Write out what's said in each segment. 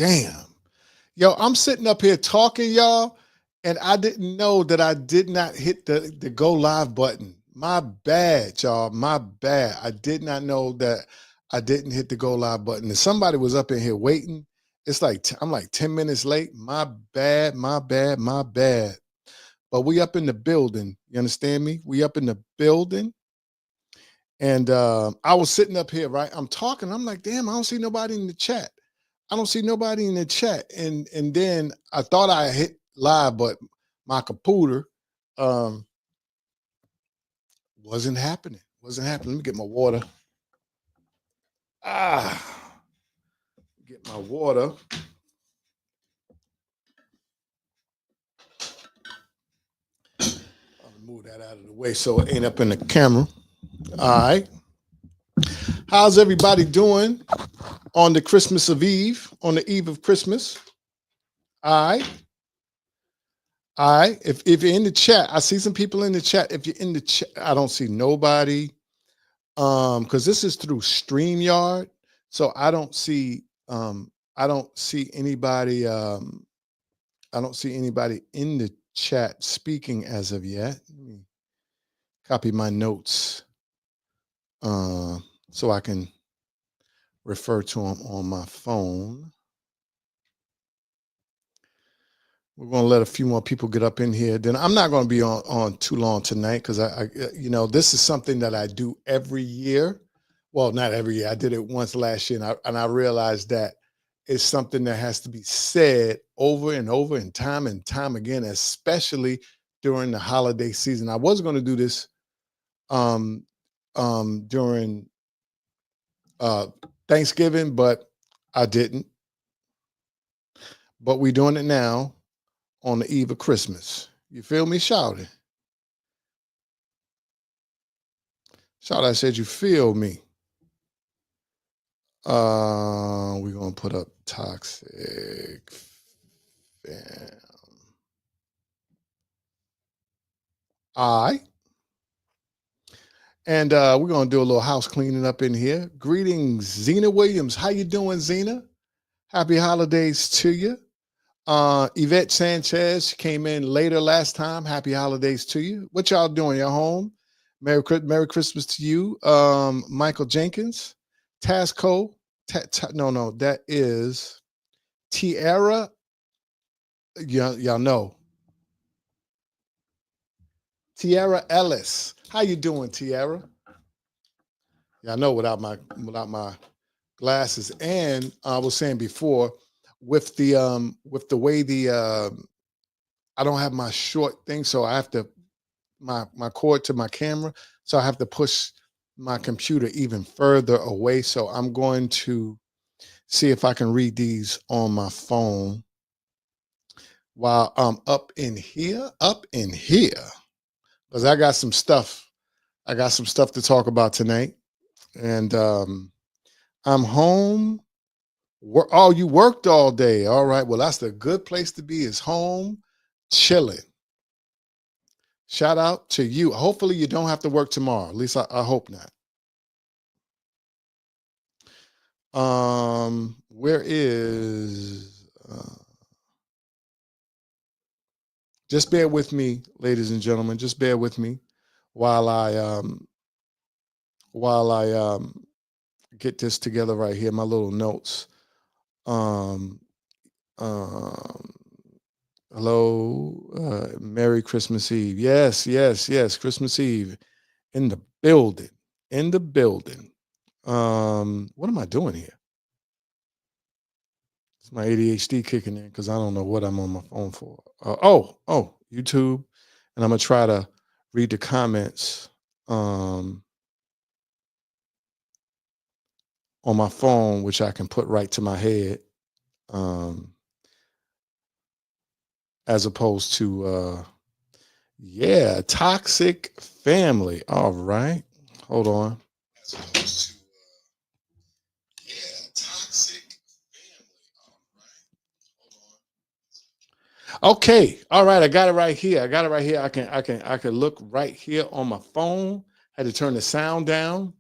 damn. Yo, I'm sitting up here talking, y'all, and I didn't know that I did not hit the go live button. My bad, y'all. My bad. I did not know that I didn't hit the go live button. And somebody was up in here waiting. It's like I'm like 10 minutes late. My bad, my bad, my bad. But we up in the building. You understand me? We up in the building. And I was sitting up here, right? I'm talking. I'm like, damn, I don't see nobody in the chat. I don't see nobody in the chat. And then I thought I hit live, but my computer um wasn't happening. Wasn't happening. Let me get my water. Ah, get my water. I'll move that out of the way so it ain't up in the camera. All right. How's everybody doing on the Christmas Eve, on the eve of Christmas? All right. All right. If you're in the chat, I see some people in the chat. If you're in the chat, I don't see nobody. Because this is through StreamYard. So I don't see anybody I don't see anybody in the chat speaking as of yet. Let me copy my notes so I can refer to them on my phone. We're going to let a few more people get up in here. Then I'm not going to be on too long tonight because this is something that I do every year. Well, not every year. I did it once last year, and I realized that it's something that has to be said over and over and time again, especially during the holiday season. I was going to do this during Thanksgiving, but I didn't. But we're doing it now on the eve of Christmas. You feel me? Shouting. Shout, I said you feel me. We're gonna put up toxic fam. All right. And we're gonna do a little house cleaning up in here. Greetings, Zena Williams. How you doing, Zena? Happy holidays to you. Yvette Sanchez came in later last time. Happy holidays to you. What y'all doing? Y'all home? Merry Christmas to you. Michael Jenkins, Tasco. No, that is Tiara. Y'all know. Tiara Ellis. How you doing, Tiara? Y'all know without my glasses. And I was saying before, with the way I don't have my short thing, so I have to my cord to my camera, so I have to push my computer even further away. So I'm going to see if I can read these on my phone while I'm up in here, because I got some stuff. I got some stuff to talk about tonight, and I'm home. Oh, you worked all day. All right. Well, that's the good place to be. Is home, chilling. Shout out to you. Hopefully, you don't have to work tomorrow. At least I hope not. Where is? Just bear with me, ladies and gentlemen. Just bear with me while I get this together right here. My little notes. Um, um, Hello, Merry Christmas Eve. Yes, Christmas Eve in the building. In the building. What am I doing here? It's my ADHD kicking in because I don't know what I'm on my phone for. YouTube, and I'm gonna try to read the comments on my phone, which I can put right to my head, as opposed to toxic family. All right, hold on. As opposed to toxic family. All right, hold on. Okay, all right, I got it right here. I can look right here on my phone. Had to turn the sound down.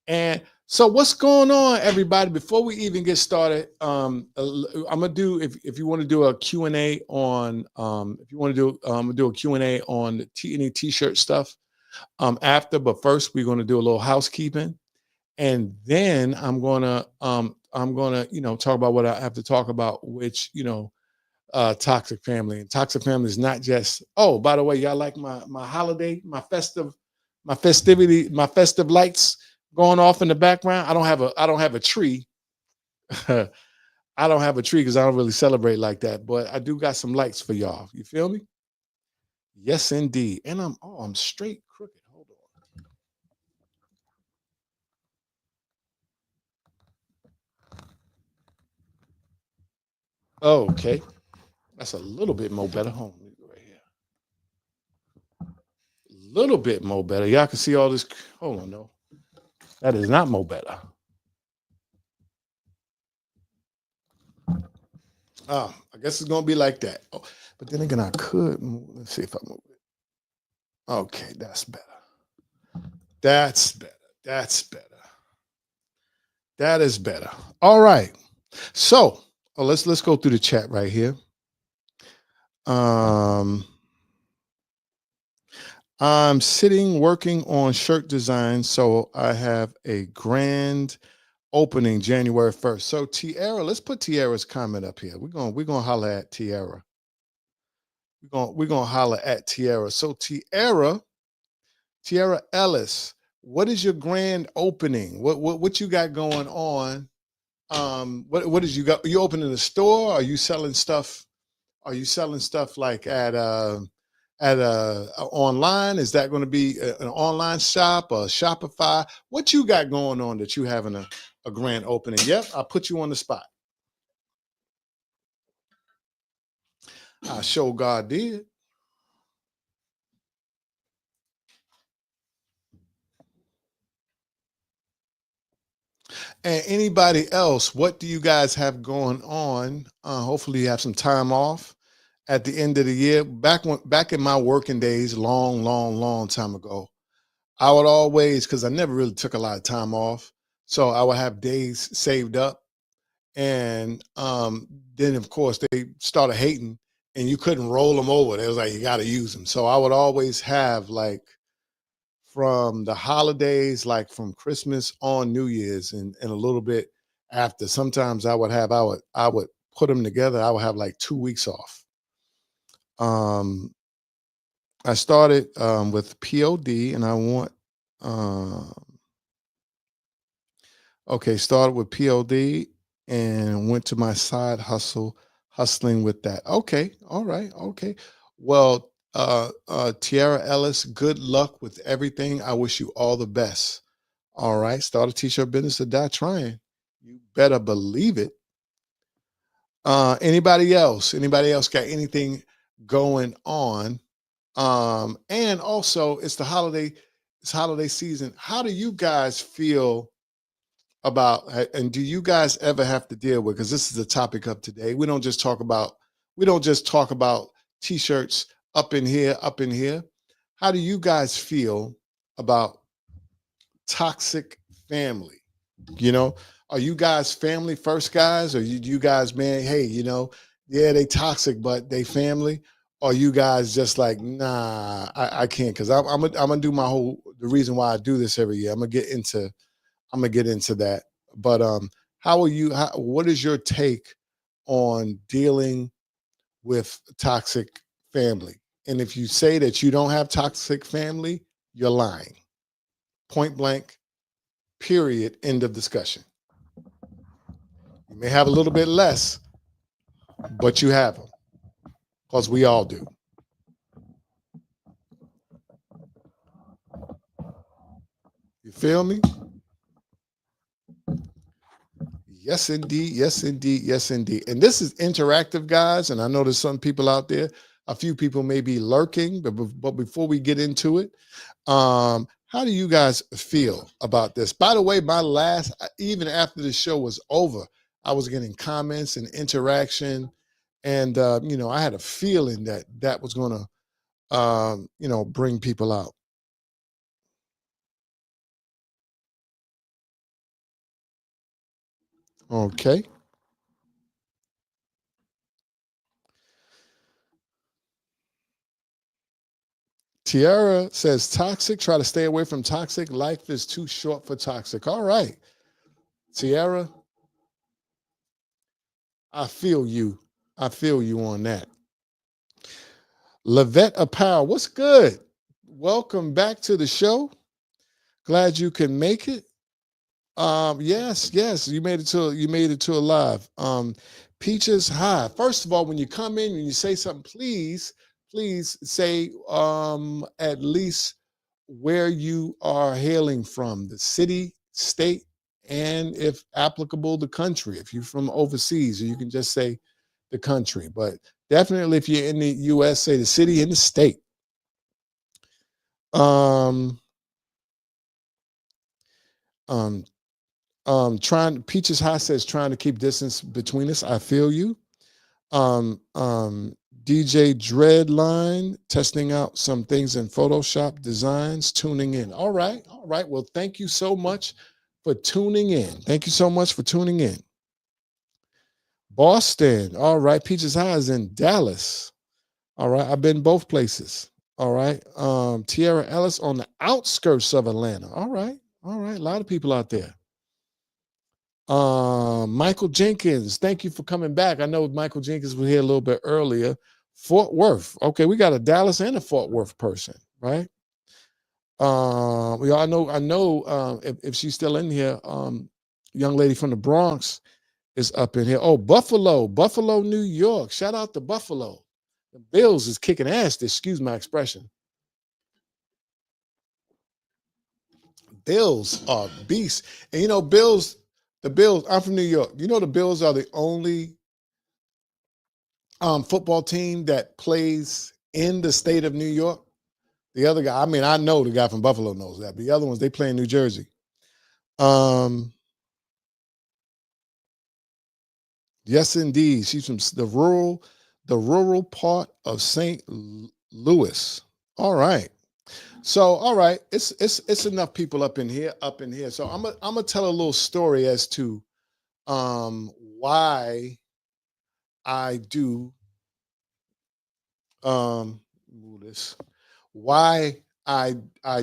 And So what's going on, everybody? Before we even get started, I'm gonna do if you want to do a Q&A on if you want to do do a Q&A on the any t-shirt stuff after, but first we're gonna do a little housekeeping, and then I'm gonna talk about what I have to talk about, which toxic family. And toxic family is not just, oh, by the way, y'all like my holiday, my festive lights going off in the background. I don't have a tree. I don't have a tree because I don't really celebrate like that, but I do got some lights for y'all. You feel me? Yes, indeed. And I'm straight crooked. Hold on. Okay. That's a little bit more better. Hold on, let me go right here. A little bit more better. Y'all can see all this. Hold on, no. That is not more better. I guess it's gonna be like that. Oh, but then again, I could move. Let's see if I move it. Okay, that's better. That's better. That's better. That is better. All right. So let's go through the chat right here. Um, I'm sitting working on shirt design, so I have a grand opening January 1st. So Tiara, let's put Tiara's comment up here. We're gonna holler at Tiara. We're gonna holler at Tiara. So Tiara Ellis, what is your grand opening? What you got going on? What did you got? Are you opening a store? Are you selling stuff? Are you selling stuff like at online? Is that going to be an online shop or Shopify? What you got going on that you having a grand opening? Yep, I put you on the spot. I show God did. And anybody else, what do you guys have going on? Hopefully you have some time off at the end of the year. Back in my working days, long, long, long time ago, I would always, because I never really took a lot of time off, so I would have days saved up, and then of course they started hating, and you couldn't roll them over. They was like, you got to use them. So I would always have, like, from the holidays, like from Christmas on New Year's, and a little bit after. Sometimes I would put them together. I would have like 2 weeks off. Um, I started with POD, and I want uh, okay, started with POD and went to my side hustle, hustling with that. Okay, all right, okay. Well, Tiara Ellis, good luck with everything. I wish you all the best. All right, start a t-shirt business or die trying. You better believe it. Anybody else? Anybody else got anything going on? And also it's holiday season. How do you guys feel about, and do you guys ever have to deal with, because this is the topic of today. We don't just talk about t-shirts up in here. How do you guys feel about toxic family? You know, are you guys family first guys, or you guys, man, hey, yeah, they toxic, but they family? Or you guys just like, nah, I can't, because I'm gonna do the reason why I do this every year. I'm gonna get into that. But what is your take on dealing with toxic family? And if you say that you don't have toxic family, you're lying. Point blank, period, end of discussion. You may have a little bit less, but you have them, because we all do. You feel me? Yes, indeed. Yes, indeed. Yes, indeed. And this is interactive, guys. And I know there's some people out there, a few people may be lurking, but before we get into it, how do you guys feel about this? By the way, even after the show was over, I was getting comments and interaction. And, I had a feeling that that was going to, bring people out. Okay. Tiara says toxic. Try to stay away from toxic. Life is too short for toxic. All right. Tiara, I feel you. I feel you on that. Lavette Apparel, what's good? Welcome back to the show. Glad you can make it. Yes, yes, you made it to a live. Peaches, hi. First of all, when you come in and you say something, please say at least where you are hailing from, the city, state, and if applicable, the country. If you're from overseas, you can just say the country. But definitely if you're in the US, say the city and the state. Um, um, trying Peaches High says trying to keep distance between us. I feel you. Um, um, DJ Dreadline testing out some things in Photoshop designs, tuning in. All right, all right. Well, thank you so much for tuning in. Thank you so much for tuning in. Boston. All right. Peaches High is in Dallas. All right. I've been both places. All right. Tierra Ellis on the outskirts of Atlanta. All right. All right. A lot of people out there. Michael Jenkins, thank you for coming back. I know Michael Jenkins was here a little bit earlier. Fort Worth. Okay, we got a Dallas and a Fort Worth person, right? Yeah, I know if she's still in here, young lady from the Bronx is up in here. Oh, Buffalo, New York. Shout out to Buffalo. The Bills is kicking ass, excuse my expression. Bills are beasts. And the Bills, I'm from New York. You know the Bills are the only football team that plays in the state of New York. The other guy, I mean, I know the guy from Buffalo knows that. But the other ones, they play in New Jersey. Um, yes, indeed. She's from the rural part of St. Louis. All right. So, all right, it's enough people up in here. So I'm gonna tell a little story as to why I do move this why I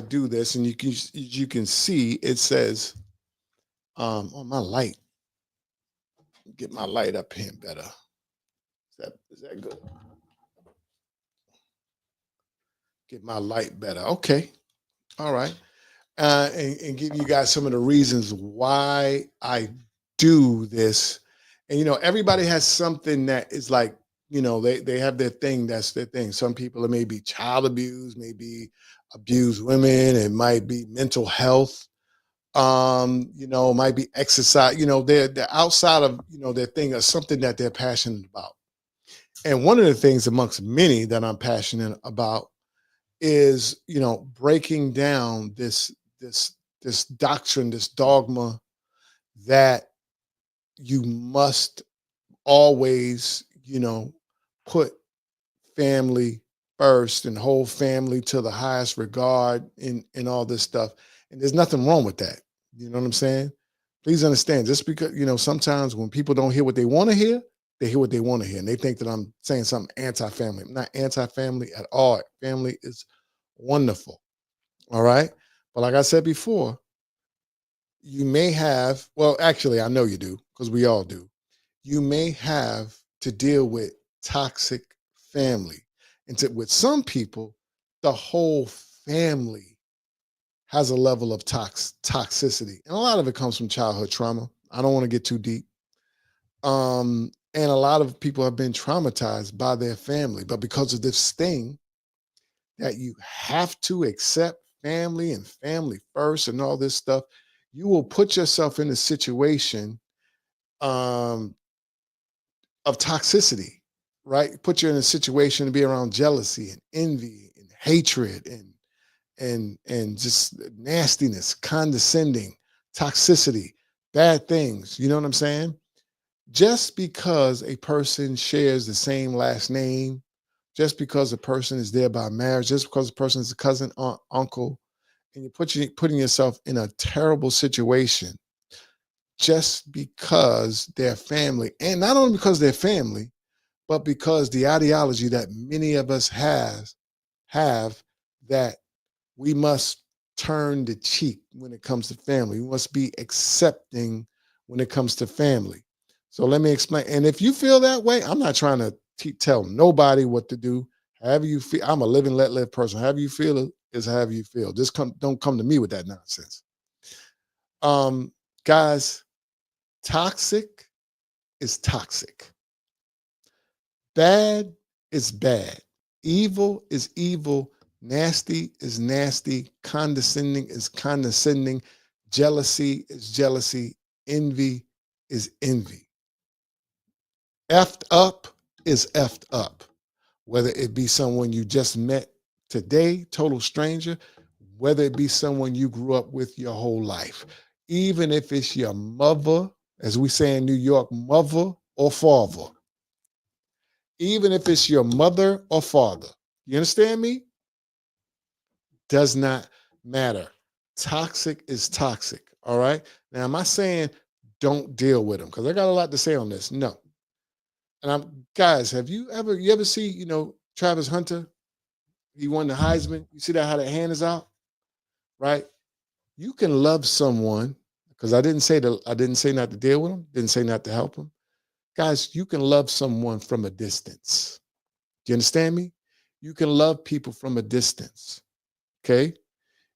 do this, and you can see it says on my light. Get my light up here better. Is that good? Get my light better. Okay. All right. And give you guys some of the reasons why I do this. And everybody has something that is like, they have their thing, that's their thing. Some people, it may be child abuse, maybe abused women, it might be mental health, might be exercise, they're outside of, their thing or something that they're passionate about. And one of the things amongst many that I'm passionate about is, breaking down this doctrine, this dogma that you must always, put family first and hold family to the highest regard in all this stuff. And there's nothing wrong with that. You know what I'm saying? Please understand, just because, sometimes when people don't hear what they want to hear, they hear what they want to hear. And they think that I'm saying something anti-family. I'm not anti-family at all. Family is wonderful. All right. But like I said before, you may have, well, actually, I know you do, because we all do. You may have to deal with toxic family. And with some people, the whole family has a level of toxicity. And a lot of it comes from childhood trauma. I don't want to get too deep. And a lot of people have been traumatized by their family. But because of this thing that you have to accept family and family first and all this stuff, you will put yourself in a situation um, of toxicity, right? Put you in a situation to be around jealousy and envy and hatred and just nastiness, condescending, toxicity, bad things. You know what I'm saying? Just because a person shares the same last name, just because a person is there by marriage, just because a person is a cousin, aunt, uncle, and you're putting yourself in a terrible situation just because they're family. And not only because they're family, but because the ideology that many of us have that we must turn the cheek when it comes to family. We must be accepting when it comes to family. So let me explain. And if you feel that way, I'm not trying to tell nobody what to do. However you feel, I'm a live and let live person. However you feel is however you feel. Just don't come to me with that nonsense. Um, Guys, toxic is toxic. Bad is bad. Evil is evil. Nasty is nasty. Condescending is condescending. Jealousy is jealousy. Envy is envy. Effed up is effed up. Whether it be someone you just met today, total stranger, whether it be someone you grew up with your whole life, even if it's your mother, as we say in New York, mother or father, even if it's your mother or father. You understand me? Does not matter. Toxic is toxic. All right. Now, am I saying don't deal with them? Because I got a lot to say on this. No. And I'm guys, have you ever see, Travis Hunter? He won the Heisman. You see that how the hand is out, right? You can love someone because I didn't say not to deal with them, didn't say not to help them. Guys, you can love someone from a distance. Do you understand me? You can love people from a distance. Okay.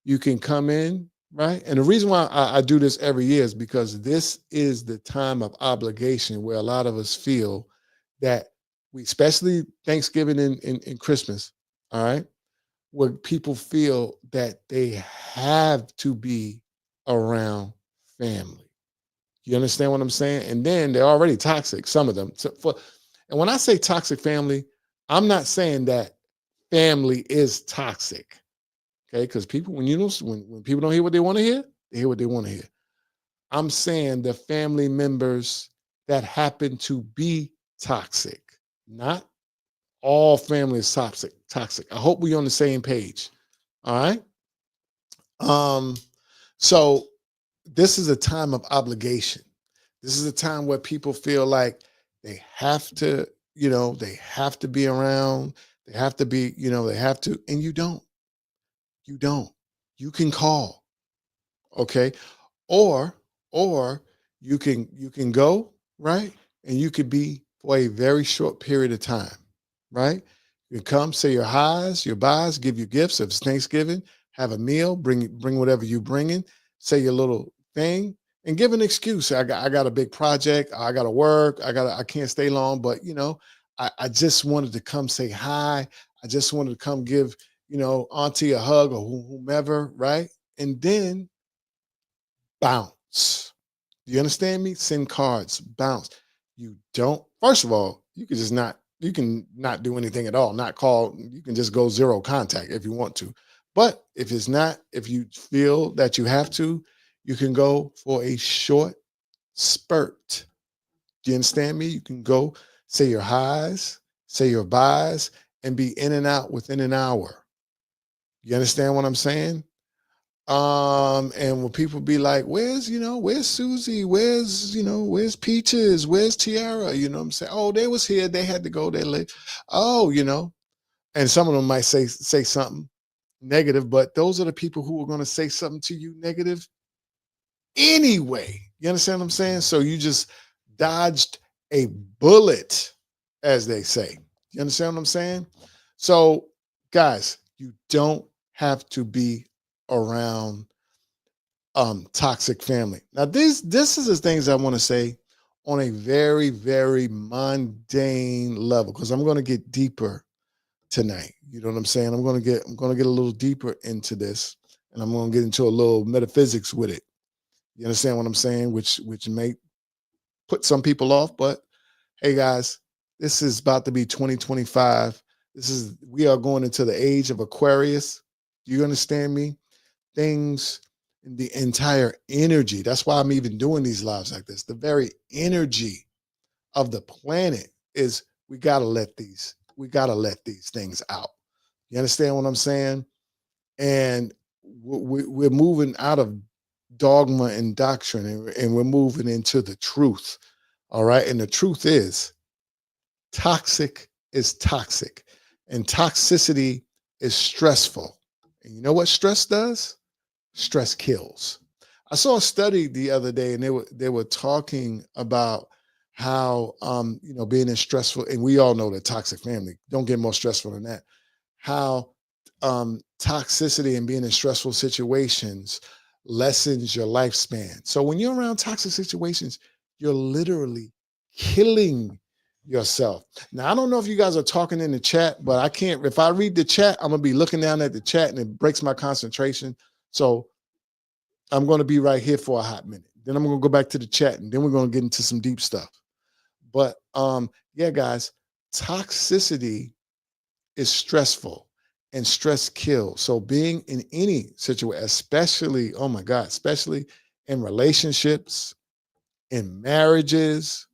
You can come in, right? And the reason why I do this every year is because this is the time of obligation where a lot of us feel that we, especially Thanksgiving and Christmas, all right, where people feel that they have to be around family. You understand what I'm saying? And then they're already toxic, some of them. And when I say toxic family, I'm not saying that family is toxic. Okay, because people, when people don't hear what they want to hear, they hear what they want to hear. I'm saying the family members that happen to be toxic, not all family is toxic. Toxic. I hope we're on the same page. All right. Um, so this is a time of obligation. This is a time where people feel like they have to, they have to be around. They have to be, they have to, and you don't. You don't. You can call. Okay. Or or you can go, right? And you could be for a very short period of time, right? You come, say your highs, your buys, give your gifts. If it's Thanksgiving, have a meal, bring whatever you bringing, say your little thing, and give an excuse. I got a big project, I gotta work, I can't stay long, but I just wanted to come say hi. I just wanted to come give, auntie a hug or whomever, right? And then bounce. Do you understand me? Send cards, bounce. You don't, first of all, you can not do anything at all, not call, you can just go zero contact if you want to. But if you feel that you have to, you can go for a short spurt. Do you understand me? You can go say your highs, say your buys, and be in and out within an hour. You understand what I'm saying? And when people be like, where's Susie? Where's Peaches? Where's Tiara? You know what I'm saying? Oh, they was here, they had to go, they late. Oh, and some of them might say something negative, but those are the people who are gonna say something to you negative anyway. You understand what I'm saying? So you just dodged a bullet, as they say. You understand what I'm saying? So, guys, you don't have to be around toxic family. Now, this is the things I want to say on a very, very mundane level, because I'm going to get deeper tonight. You know what I'm saying? I'm gonna get a little deeper into this, and I'm gonna get into a little metaphysics with it. You understand what I'm saying? Which may put some people off, but hey guys, this is about to be 2025. We are going into the age of Aquarius. Do you understand me? Things in the entire energy. That's why I'm even doing these lives like this. The very energy of the planet is we gotta let these things out. You understand what I'm saying? And we're moving out of dogma and doctrine, and we're moving into the truth. All right. And the truth is toxic is toxic, and toxicity is stressful. And you know what stress does? Stress kills. I saw a study the other day, and they were talking about how being in stressful, and we all know that toxic family don't get more stressful than that. How toxicity and being in stressful situations lessens your lifespan. So when you're around toxic situations, you're literally killing yourself. Now, I don't know if you guys are talking in the chat, but I can't. If I read the chat, I'm gonna be looking down at the chat, and it breaks my concentration. So I'm going to be right here for a hot minute. Then I'm going to go back to the chat, and then we're going to get into some deep stuff. But yeah, guys, toxicity is stressful, and stress kills. So being in any situation, especially, oh my God, especially in relationships, in marriages,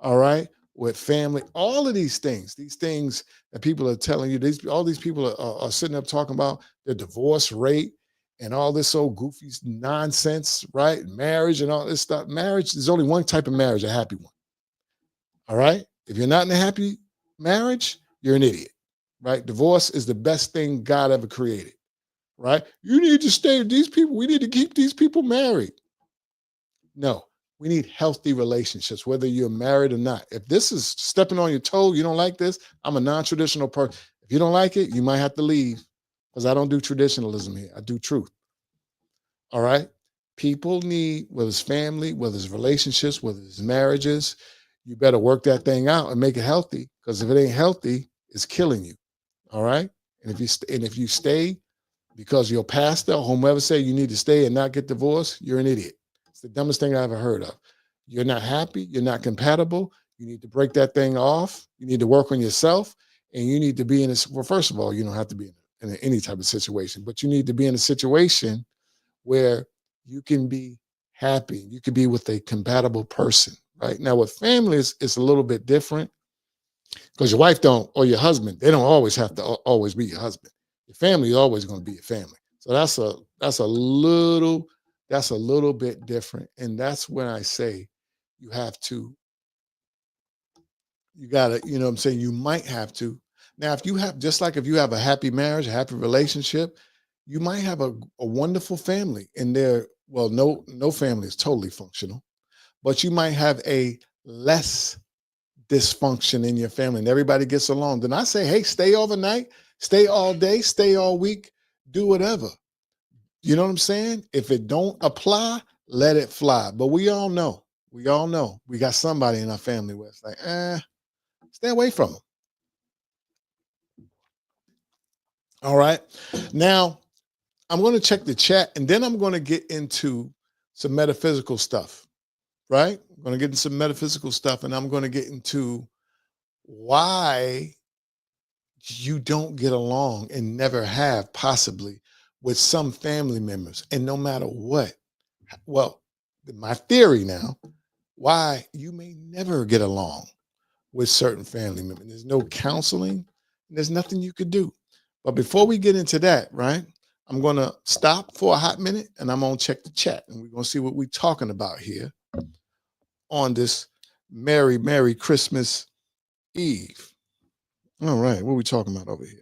all right, with family, all of these things that people are telling you, all these people are sitting up talking about the divorce rate and all this old goofy nonsense, right? Marriage and all this stuff. Marriage, there's only one type of marriage, a happy one. All right. If you're not in a happy marriage, you're an idiot, right? Divorce is the best thing God ever created, right? You need to stay with these people. We need to keep these people married. No, we need healthy relationships, whether you're married or not. If this is stepping on your toe, you don't like this, I'm a non traditional person. If you don't like it, you might have to leave because I don't do traditionalism here. I do truth. All right. People need, whether it's family, whether it's relationships, whether it's marriages, you better work that thing out and make it healthy, because if it ain't healthy, it's killing you. All right. And if you stay because your pastor or whomever say you need to stay and not get divorced, you're an idiot. It's the dumbest thing I ever heard of. You're not happy. You're not compatible. You need to break that thing off. You need to work on yourself, and you need to be in this. Well, first of all, you don't have to be in any type of situation, but you need to be in a situation where you can be happy. You can be with a compatible person. Right now, with families, it's a little bit different because your wife don't, or your husband, they don't always have to always be your husband. Your family is always going to be your family. So that's a little bit different. And that's when I say you have to, you gotta, you know what I'm saying? You might have to. Now, if you have, just like if you have a happy marriage, a happy relationship, you might have a wonderful family. And there, well, no family is totally functional, but you might have a less dysfunction in your family and everybody gets along. Then I say, hey, stay overnight, stay all day, stay all week, do whatever. You know what I'm saying? If it don't apply, let it fly. But we all know we got somebody in our family where it's like, stay away from them. All right. Now I'm going to check the chat, and then I'm going to get into some metaphysical stuff, right? I'm going to get into some metaphysical stuff, and I'm going to get into why you don't get along and never have, possibly, with some family members. And no matter what, well, my theory now, why you may never get along with certain family members. There's no counseling, there's nothing you could do. But before we get into that, right, I'm going to stop for a hot minute, and I'm going to check the chat, and we're going to see what we're talking about here on this Merry Christmas Eve. All right, what are we talking about over here?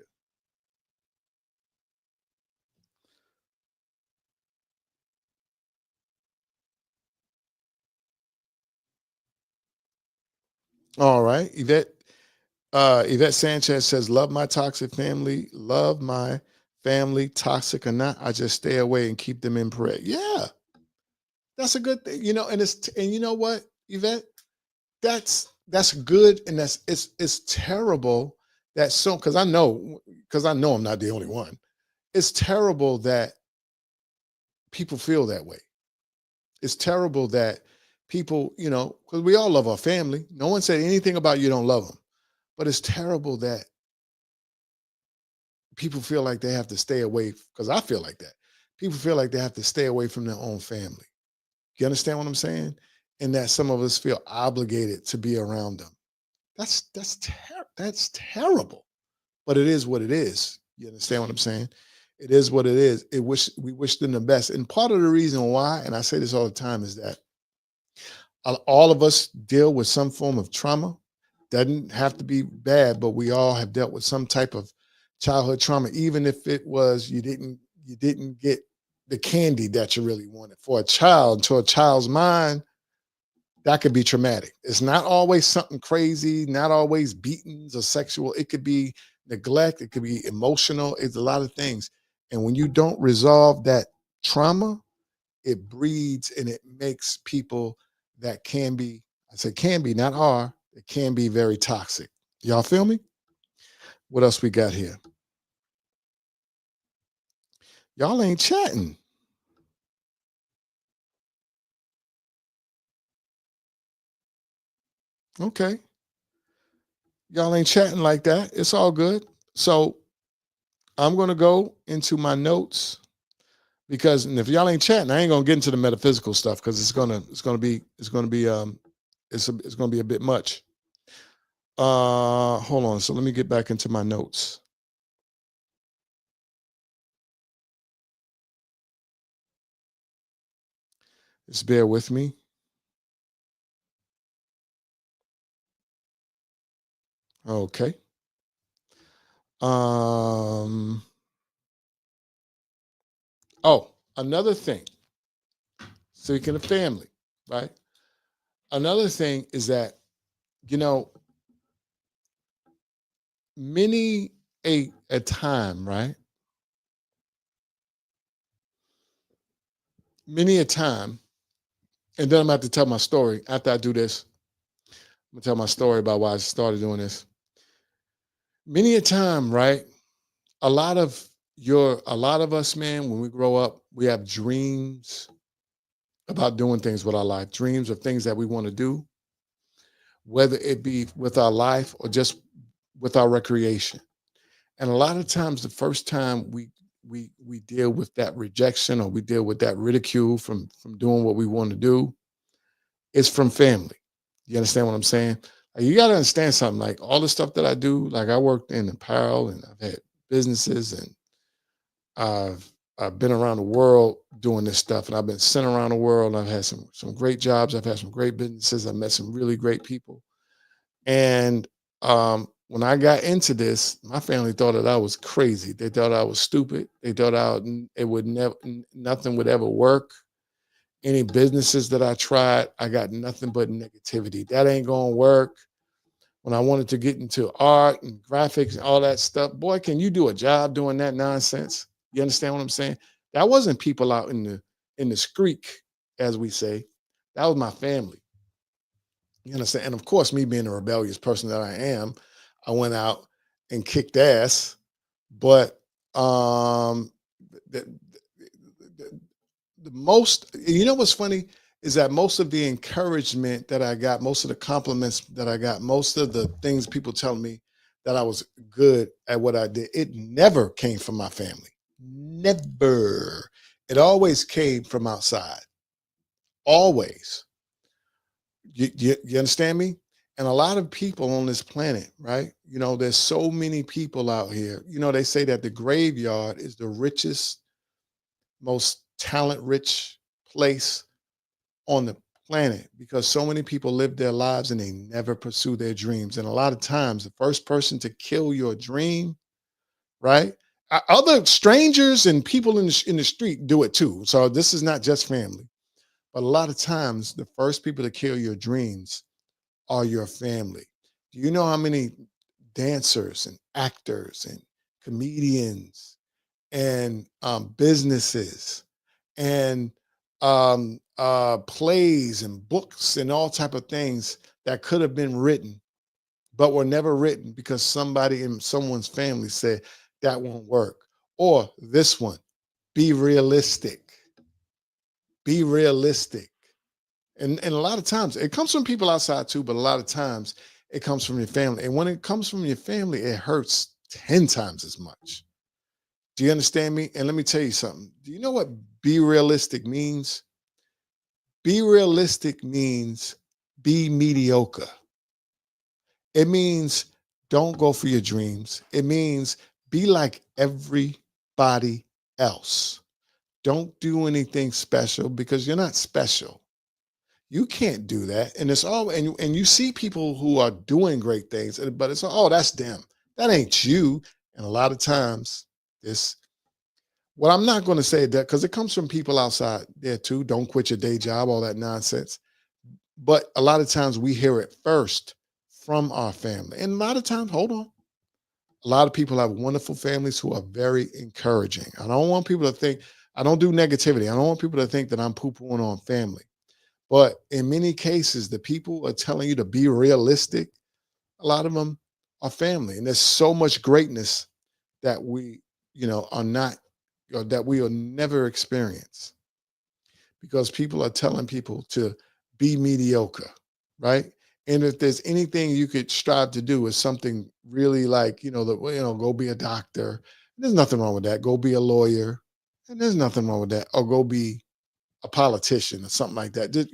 All right, Yvette Sanchez says, love my toxic family, love my family, toxic or not, I just stay away and keep them in prayer. Yeah, that's a good thing, and you know what, Yvette, that's good, and it's terrible that so because I know I'm not the only one. It's terrible that people feel that way. It's terrible that people, because we all love our family. No one said anything about you don't love them, but it's terrible that people feel like they have to stay away, because I feel like that. People feel like they have to stay away from their own family. You understand what I'm saying? And that some of us feel obligated to be around them. That's terrible. But it is what it is. You understand what I'm saying? It is what it is. We wish them the best. And part of the reason why, and I say this all the time, is that all of us deal with some form of trauma. Doesn't have to be bad, but we all have dealt with some type of childhood trauma, even if it was you didn't get the candy that you really wanted. For a child, to a child's mind, that could be traumatic. It's not always something crazy, not always beatings or sexual. It could be neglect, it could be emotional, it's a lot of things. And when you don't resolve that trauma, it breeds and it makes people that can be, I say can be, not are, it can be very toxic. Y'all feel me? What else we got here? Y'all ain't chatting. Okay. Y'all ain't chatting like that. It's all good. So I'm gonna go into my notes because and if y'all ain't chatting, I ain't gonna get into the metaphysical stuff because it's gonna be a bit much. Hold on. So let me get back into my notes. Just bear with me. Okay. Um, Another thing. Speaking of family, right? Another thing is that, you know, many a time, right? Many a time, and then I'm gonna have to tell my story after I do this. I'm gonna tell my story about why I started doing this. Many a time, right? A lot of us, man, when we grow up, we have dreams about doing things with our life, dreams of things that we want to do, whether it be with our life or just with our recreation. And a lot of times, the first time we deal with that rejection or we deal with that ridicule from doing what we want to do, is from family. You understand what I'm saying? Like, you got to understand something. Like all the stuff that I do, like I worked in apparel and I've had businesses and I've been around the world doing this stuff, and I've been sent around the world. I've had some great jobs. I've had some great businesses. I've met some really great people. And when I got into this, my family thought that I was crazy. They thought I was stupid. They thought it would never, nothing would ever work. Any businesses that I tried, I got nothing but negativity. That ain't gonna work. When I wanted to get into art and graphics and all that stuff, boy, can you do a job doing that nonsense? You understand what I'm saying? That wasn't people out in the street, as we say. That was my family. You understand? And of course, me being the rebellious person that I am, I went out and kicked ass. But the, the, the most, you know what's funny is that most of the encouragement that I got, most of the compliments that I got, most of the things people telling me that I was good at what I did, it never came from my family. Never. It always came from outside. Always. You understand me? And a lot of people on this planet, right? You know, there's so many people out here. You know, they say that the graveyard is the richest, most talent rich place on the planet because so many people live their lives and they never pursue their dreams. And a lot of times, the first person to kill your dream, right? Other strangers and people in the street do it too. So this is not just family, but a lot of times, the first people to kill your dreams are your family. Do you know how many dancers and actors and comedians and businesses and plays and books and all type of things that could have been written but were never written because somebody in someone's family said that won't work, or this one, be realistic, be realistic. And a lot of times it comes from people outside too, but a lot of times it comes from your family, and when it comes from your family it hurts 10 times as much. Do you understand me? And let me tell you something. Do you know what be realistic means? Be realistic means be mediocre. It means don't go for your dreams. It means be like everybody else. Don't do anything special because you're not special. You can't do that. And it's all and you see people who are doing great things, but it's oh, that's them. That ain't you. And a lot of times this well, I'm not going to say that because it comes from people outside there too. Don't quit your day job, all that nonsense. But a lot of times we hear it first from our family. And a lot of times, hold on. A lot of people have wonderful families who are very encouraging. I don't want people to think, I don't do negativity. I don't want people to think that I'm poo pooing on family. But in many cases, the people are telling you to be realistic. A lot of them are family. And there's so much greatness that we, are not, or that we will never experience because people are telling people to be mediocre, right? And if there's anything you could strive to do is something really like, go be a doctor. There's nothing wrong with that. Go be a lawyer. And there's nothing wrong with that. Or go be a politician or something like that. Just,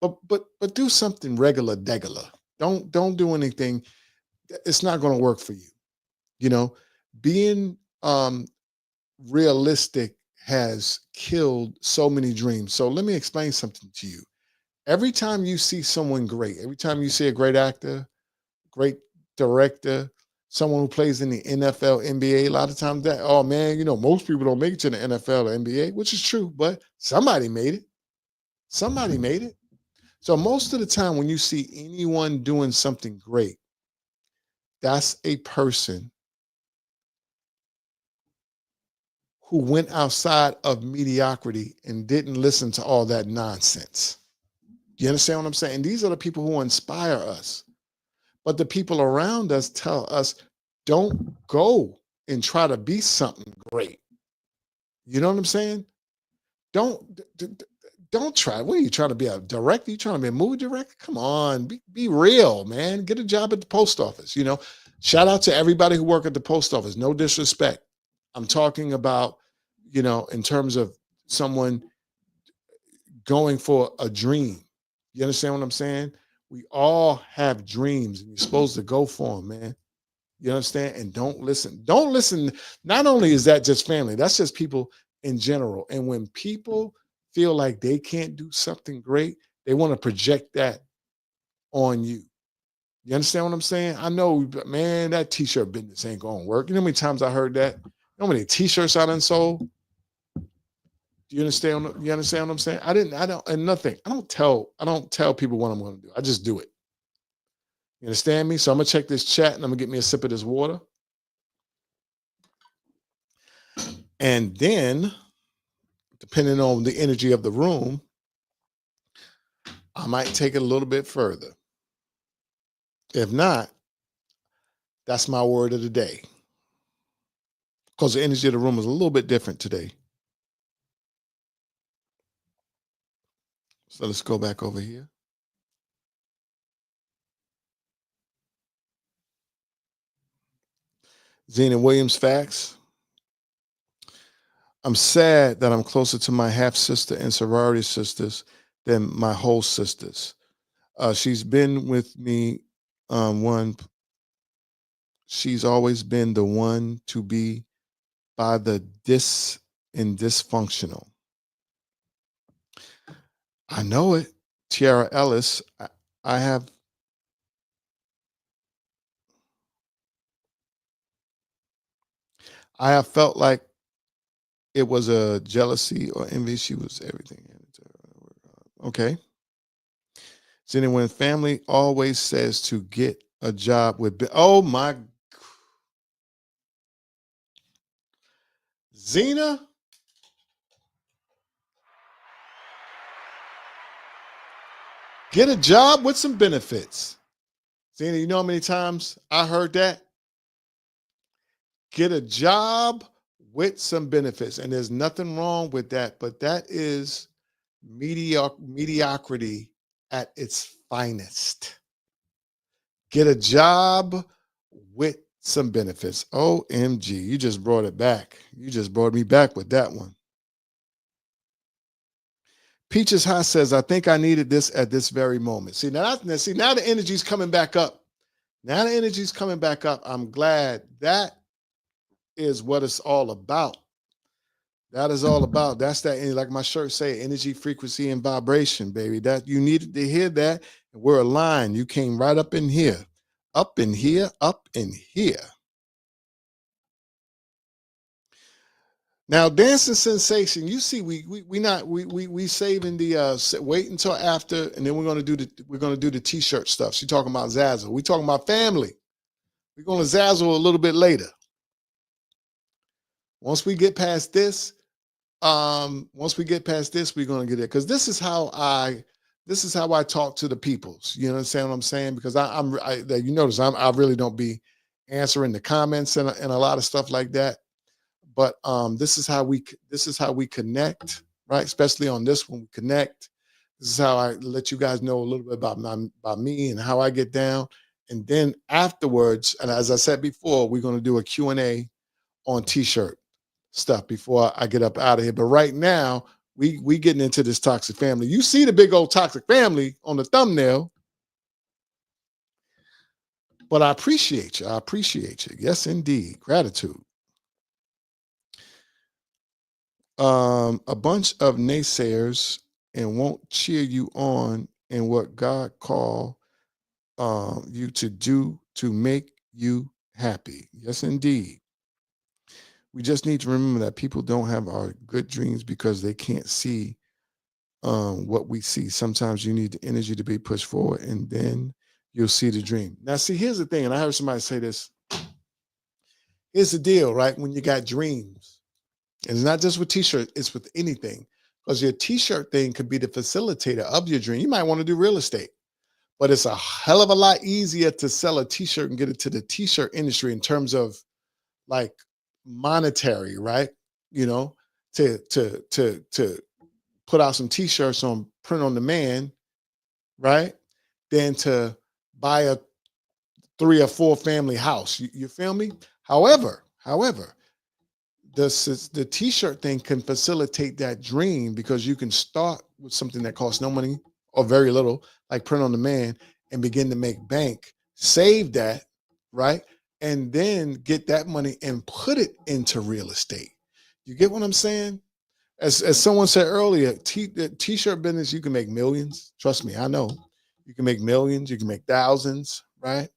but do something regular degular. Don't do anything. It's not going to work for you. You know, being realistic has killed so many dreams. So let me explain something to you. Every time you see someone great, every time you see a great actor, great director, someone who plays in the NFL, NBA, a lot of times that, oh man, most people don't make it to the NFL or NBA, which is true, but somebody made it. Somebody made it. So most of the time when you see anyone doing something great, that's a person who went outside of mediocrity and didn't listen to all that nonsense. You understand what I'm saying? These are the people who inspire us. But the people around us tell us, don't go and try to be something great. You know what I'm saying? Don't don't try. What are you trying to be, a director? You trying to be a movie director? Come on, be real, man. Get a job at the post office. Shout out to everybody who work at the post office. No disrespect. I'm talking about, in terms of someone going for a dream. You understand what I'm saying? We all have dreams and you're supposed to go for them, man. You understand? And don't listen. Don't listen. Not only is that just family, that's just people in general. And when people feel like they can't do something great, they want to project that on you. You understand what I'm saying? I know, man, that t-shirt business ain't gonna work. You know how many times I heard that? You know how many t-shirts I done sold? Do you understand? You understand what I'm saying? I don't, and nothing. I don't tell people what I'm gonna do. I just do it. You understand me? So I'm gonna check this chat and I'm gonna get me a sip of this water. And then, depending on the energy of the room, I might take it a little bit further. If not, that's my word of the day. Because the energy of the room is a little bit different today. So let's go back over here. Zena Williams facts. I'm sad that I'm closer to my half sister and sorority sisters than my whole sisters. She's been with me one. She's always been the one to be by the dis and dysfunctional. I know it. Tiara Ellis. I have I have felt like it was a jealousy or envy. She was everything. Okay. So then when family always says to get a job with, oh my, Zena, get a job with some benefits. Zena, you know how many times I heard that? Get a job with some benefits. And there's nothing wrong with that, but that is mediocrity at its finest. Get a job with some benefits. OMG, you just brought it back. You just brought me back with that one. Peaches High says, I think I needed this at this very moment. Now the energy's coming back up. Now the energy's coming back up. I'm glad that is what it's all about. That is all about. That's that. Like my shirt say, energy, frequency, and vibration, baby. That you needed to hear that. And we're aligned. You came right up in here, up in here, up in here. Now, dancing sensation. You see, we not we saving the wait until after, and then we're gonna do the t-shirt stuff. She talking about Zazzle. We talking about family. We're gonna Zazzle a little bit later. Once we get past this, we're gonna get it because this is how I talk to the peoples. You understand what I'm saying? Because you notice I really don't be answering the comments and a lot of stuff like that. But this is how we connect, right? Especially on this one, we connect. This is how I let you guys know a little bit about me and how I get down. And then afterwards, and as I said before, we're gonna do a Q&A on t-shirt stuff before I get up out of here. But right now, we getting into this toxic family. You see the big old toxic family on the thumbnail, but I appreciate you. I appreciate you. Yes, indeed. Gratitude. A bunch of naysayers and won't cheer you on in what God called you to do to make you happy. Yes, indeed. We just need to remember that people don't have our good dreams because they can't see what we see. Sometimes you need the energy to be pushed forward, and then you'll see the dream. Now, see, here's the thing, and I heard somebody say this. Here's the deal, right? When you got dreams, and it's not just with t-shirts, it's with anything. Because your t-shirt thing could be the facilitator of your dream. You might want to do real estate, but it's a hell of a lot easier to sell a t-shirt and get it to the t-shirt industry in terms of like monetary, right? You know, to put out some t-shirts on print on demand, right? Than to buy a 3 or 4 family house. You feel me? However, the t-shirt thing can facilitate that dream because you can start with something that costs no money or very little, like print on demand, and begin to make bank, save that, right? And then get that money and put it into real estate. You get what I'm saying? As someone said earlier, the t-shirt business, you can make millions. Trust me, I know. You can make millions, you can make thousands, right?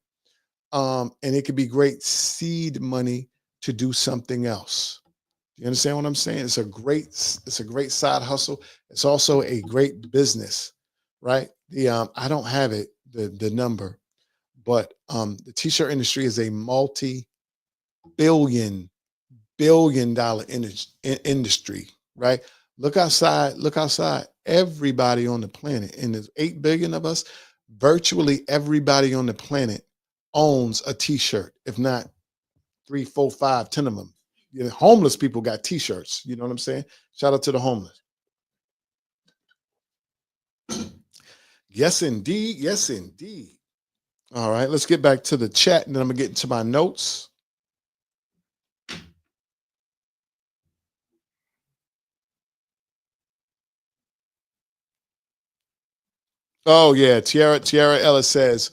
And it could be great seed money to do something else. You understand what I'm saying? It's a great side hustle. It's also a great business, right? The I don't have it, the number, but the t-shirt industry is a multi-billion billion-dollar industry, right? Look outside. Everybody on the planet, and there's 8 billion of us, virtually everybody on the planet owns a t-shirt, if not 3, 4, 5, 10 of them. You know, homeless people got t-shirts. You know what I'm saying? Shout out to the homeless. Yes, indeed. Yes, indeed. All right, let's get back to the chat, and then I'm gonna get into my notes. Oh yeah, Tiara Ellis says,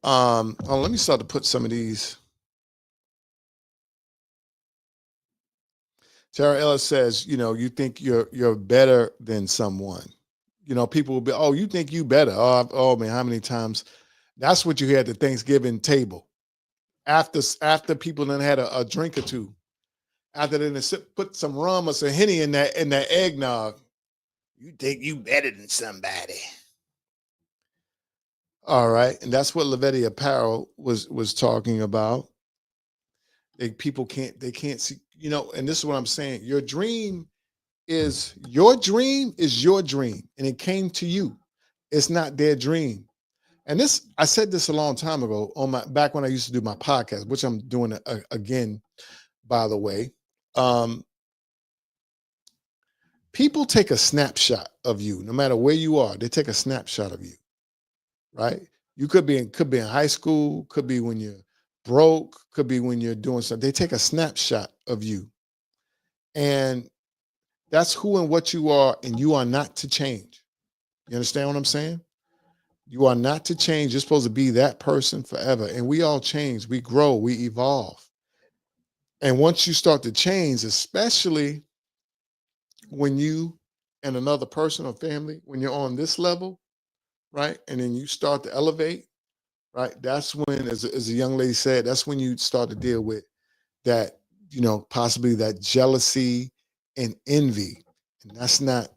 oh, let me start to put some of these. Tara Ellis says, you think you're better than someone. People will be, oh, you think you better. Oh man, how many times? That's what you hear at the Thanksgiving table. After people then had a drink or two. After they put some rum or some Henny in that eggnog. You think you better than somebody. All right. And that's what Lavetti Apparel was talking about. They can't see, and this is what I'm saying. Your dream is your dream, and it came to you. It's not their dream. And this, I said this a long time ago on my back when I used to do my podcast, which I'm doing again, by the way. Um, People take a snapshot of you, no matter where you are. They take a snapshot of you, right? You could be in high school, could be when you're broke, could be when you're doing something. They take a snapshot of you, and that's who and what you are, and you are not to change. You understand what I'm saying? You are not to change. You're supposed to be that person forever. And we all change, we grow, we evolve. And once you start to change, especially when you and another person or family, when you're on this level, right? And then you start to elevate, right? That's when, as a young lady said, that's when you start to deal with that, possibly that jealousy and envy. And that's not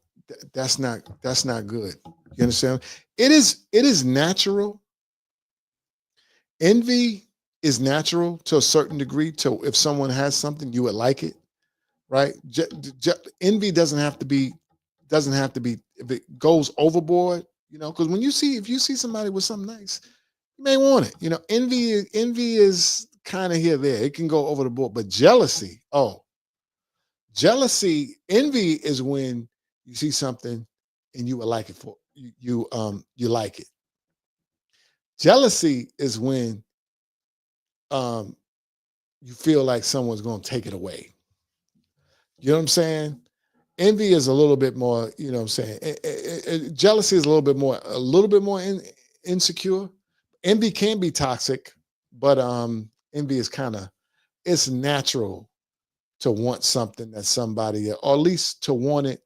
good. You understand? It is natural. Envy is natural to a certain degree. To if someone has something, you would like it, right? Envy doesn't have to be if it goes overboard, because if you see somebody with something nice, you may want it. Envy is kind of here there. It can go over the board, but envy is when you see something and you would like it for you like it. Jealousy is when um you feel like someone's going to take it away. You know what I'm saying? Envy is a little bit more, what I'm saying. Jealousy is a little bit more insecure. Envy can be toxic, but envy is it's natural to want something that somebody, or at least to want it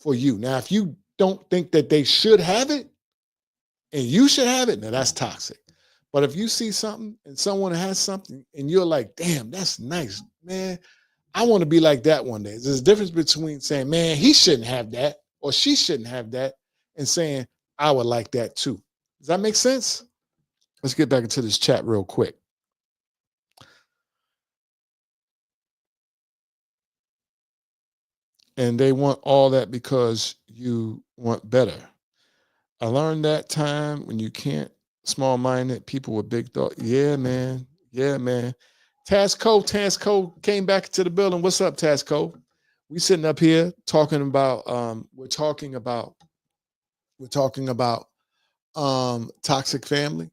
for you. Now, if you don't think that they should have it and you should have it, now that's toxic. But if you see something and someone has something and you're like, damn, that's nice, man. I want to be like that one day. There's a difference between saying, man, he shouldn't have that or she shouldn't have that, and saying, I would like that too. Does that make sense? Let's get back into this chat real quick. And they want all that because you want better. I learned that time when you can't small-minded people with big thought. Yeah, man. Yeah, man. Tasco came back to the building. What's up, Tasco? We sitting up here talking about we're talking about toxic family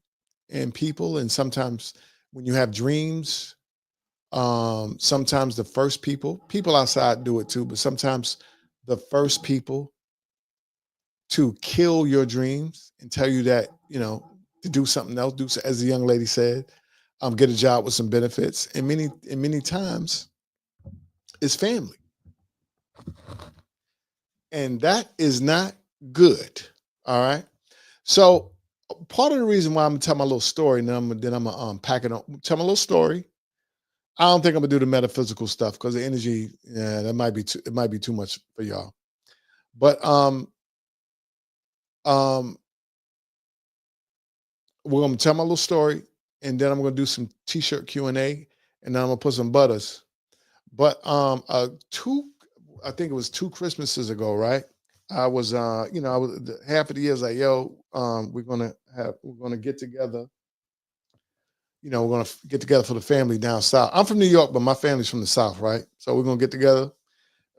and people, and sometimes when you have dreams, sometimes the first people outside do it too, but sometimes the first people to kill your dreams and tell you that, to do something else, as the young lady said, get a job with some benefits, and many times it's family, and that is not good. All right. So part of the reason why I'm gonna tell my little story, and then I'm gonna pack it on, tell my little story. I don't think I'm gonna do the metaphysical stuff because the energy, yeah, it might be too much for y'all. But um, we're gonna tell my little story, and then I'm gonna do some t-shirt Q&A, and then I'm gonna put some butters. But I think it was 2 Christmases ago, right? I was, half of the year I was like, yo, we're gonna get together. We're gonna get together for the family down south. I'm from New York, but my family's from the south, right? So we're gonna get together.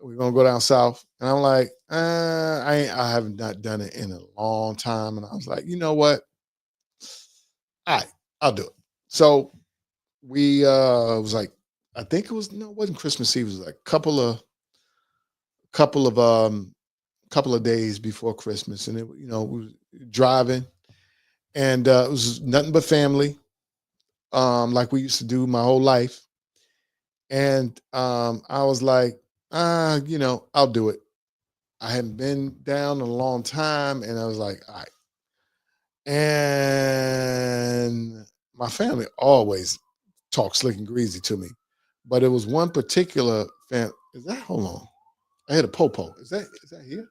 We're gonna go down south, and I'm like, I have not done it in a long time, and I was like, you know what? All right, I'll do it. So we it was like, I think it was, no, it wasn't Christmas Eve. It was like couple of couple of days before Christmas, and we was driving, and it was nothing but family, like we used to do my whole life. And I was like, I'll do it. I hadn't been down in a long time, and I was like, all right. And my family always talks slick and greasy to me, but it was one particular fam. Is that, hold on? I had a popo. Is that here?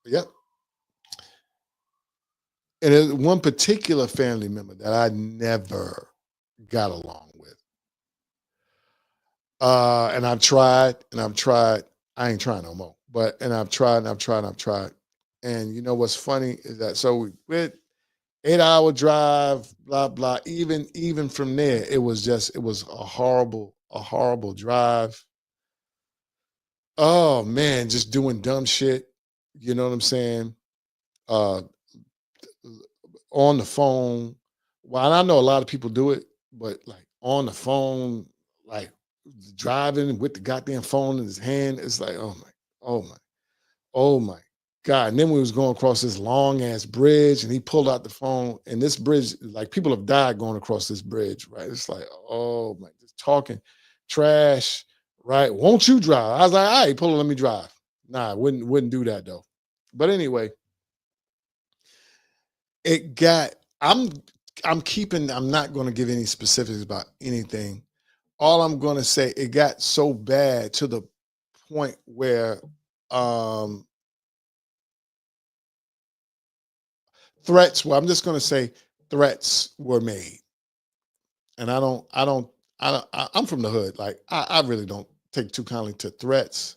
Yep. And there's one particular family member that I never got along with. And I've tried and I've tried. I ain't trying no more. But and I've tried and I've tried and I've tried. And you know what's funny is that, so we went 8 hour drive, blah blah. Even from there, it was a horrible drive. Oh man, just doing dumb shit. You know what I'm saying? Uh on the phone. Well, I know a lot of people do it, but like on the phone, like driving with the goddamn phone in his hand, it's like, oh my, oh my God. And then we was going across this long ass bridge, and he pulled out the phone, and this bridge, like people have died going across this bridge, right? It's like, oh my, just talking trash, right? Won't you drive? I was like, all right, pull it, let me drive. Nah, wouldn't do that though. But anyway, it got. I'm keeping. I'm not going to give any specifics about anything. All I'm going to say, it got so bad to the point where um threats. Well, I'm just going to say threats were made, and I'm from the hood. Like I really don't take too kindly to threats.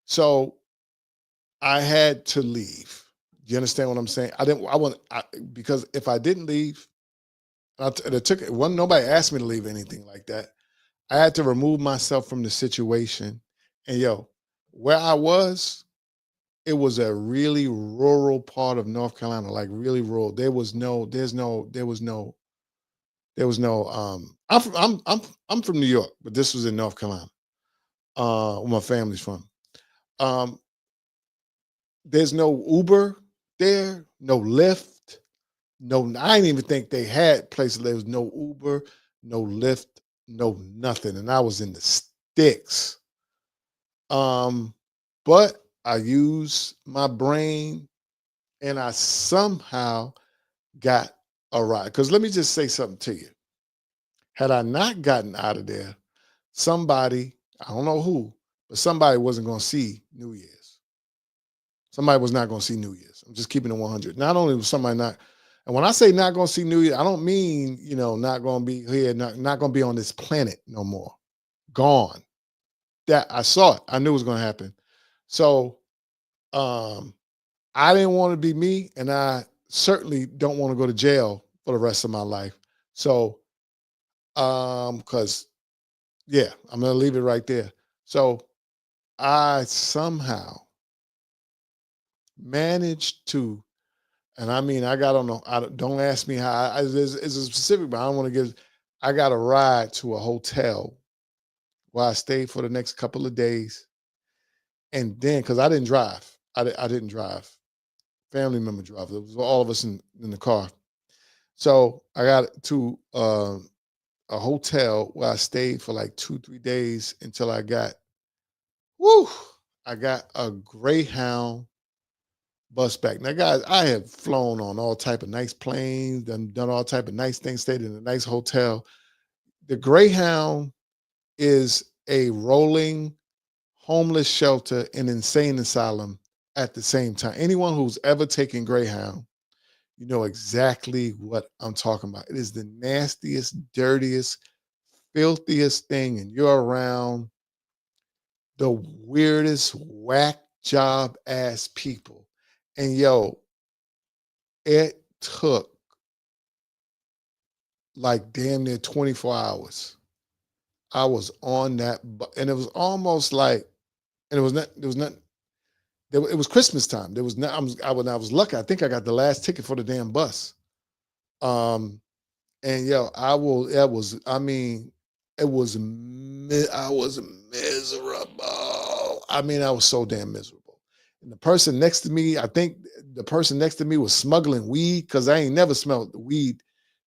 So I had to leave. You understand what I'm saying? I didn't. Because if I didn't leave, and it took. It wasn't nobody asked me to leave or anything like that. I had to remove myself from the situation. And yo, where I was, it was a really rural part of North Carolina, like really rural. There was no. I'm from New York, but this was in North Carolina. Where my family's from. Um, there's no Uber there, no Lyft, no. I didn't even think they had places. There was no Uber, no Lyft, no nothing, and I was in the sticks. Um, but I used my brain, and I somehow got a ride. Because let me just say something to you. Had I not gotten out of there, somebody, I don't know who, but somebody wasn't going to see New Year's. Somebody was not going to see New Year's. I'm just keeping it 100. Not only was somebody not, and when I say not going to see New Year, I don't mean, not going to be here, not going to be on this planet no more. Gone. That I saw it. I knew it was going to happen. So um, I didn't want to be me, and I certainly don't want to go to jail for the rest of my life. So, because yeah, I'm gonna leave it right there. So I somehow managed to, and I mean, I got on. Don't ask me how. It's a specific, but I don't want to give. I got a ride to a hotel where I stayed for the next couple of days, and then because I didn't drive, I didn't drive. Family member drove. It was all of us in the car. So I got to a hotel where I stayed for like 2, 3 days until whoo, I got a Greyhound bus back. Now, guys, I have flown on all type of nice planes, done all type of nice things, stayed in a nice hotel. The Greyhound is a rolling homeless shelter and insane asylum at the same time. Anyone who's ever taken Greyhound, you know exactly what I'm talking about. It is the nastiest, dirtiest, filthiest thing, and you're around the weirdest, whack job ass people. And yo, it took like damn near 24 hours. I was on that, and it was almost like, and it was not, there was not, it was Christmas time. There was not, I was lucky. I think I got the last ticket for the damn bus. Um, And yo, I mean, I was miserable. I mean, I was so damn miserable. And the person next to me, I think the person next to me was smuggling weed because I ain't never smelled weed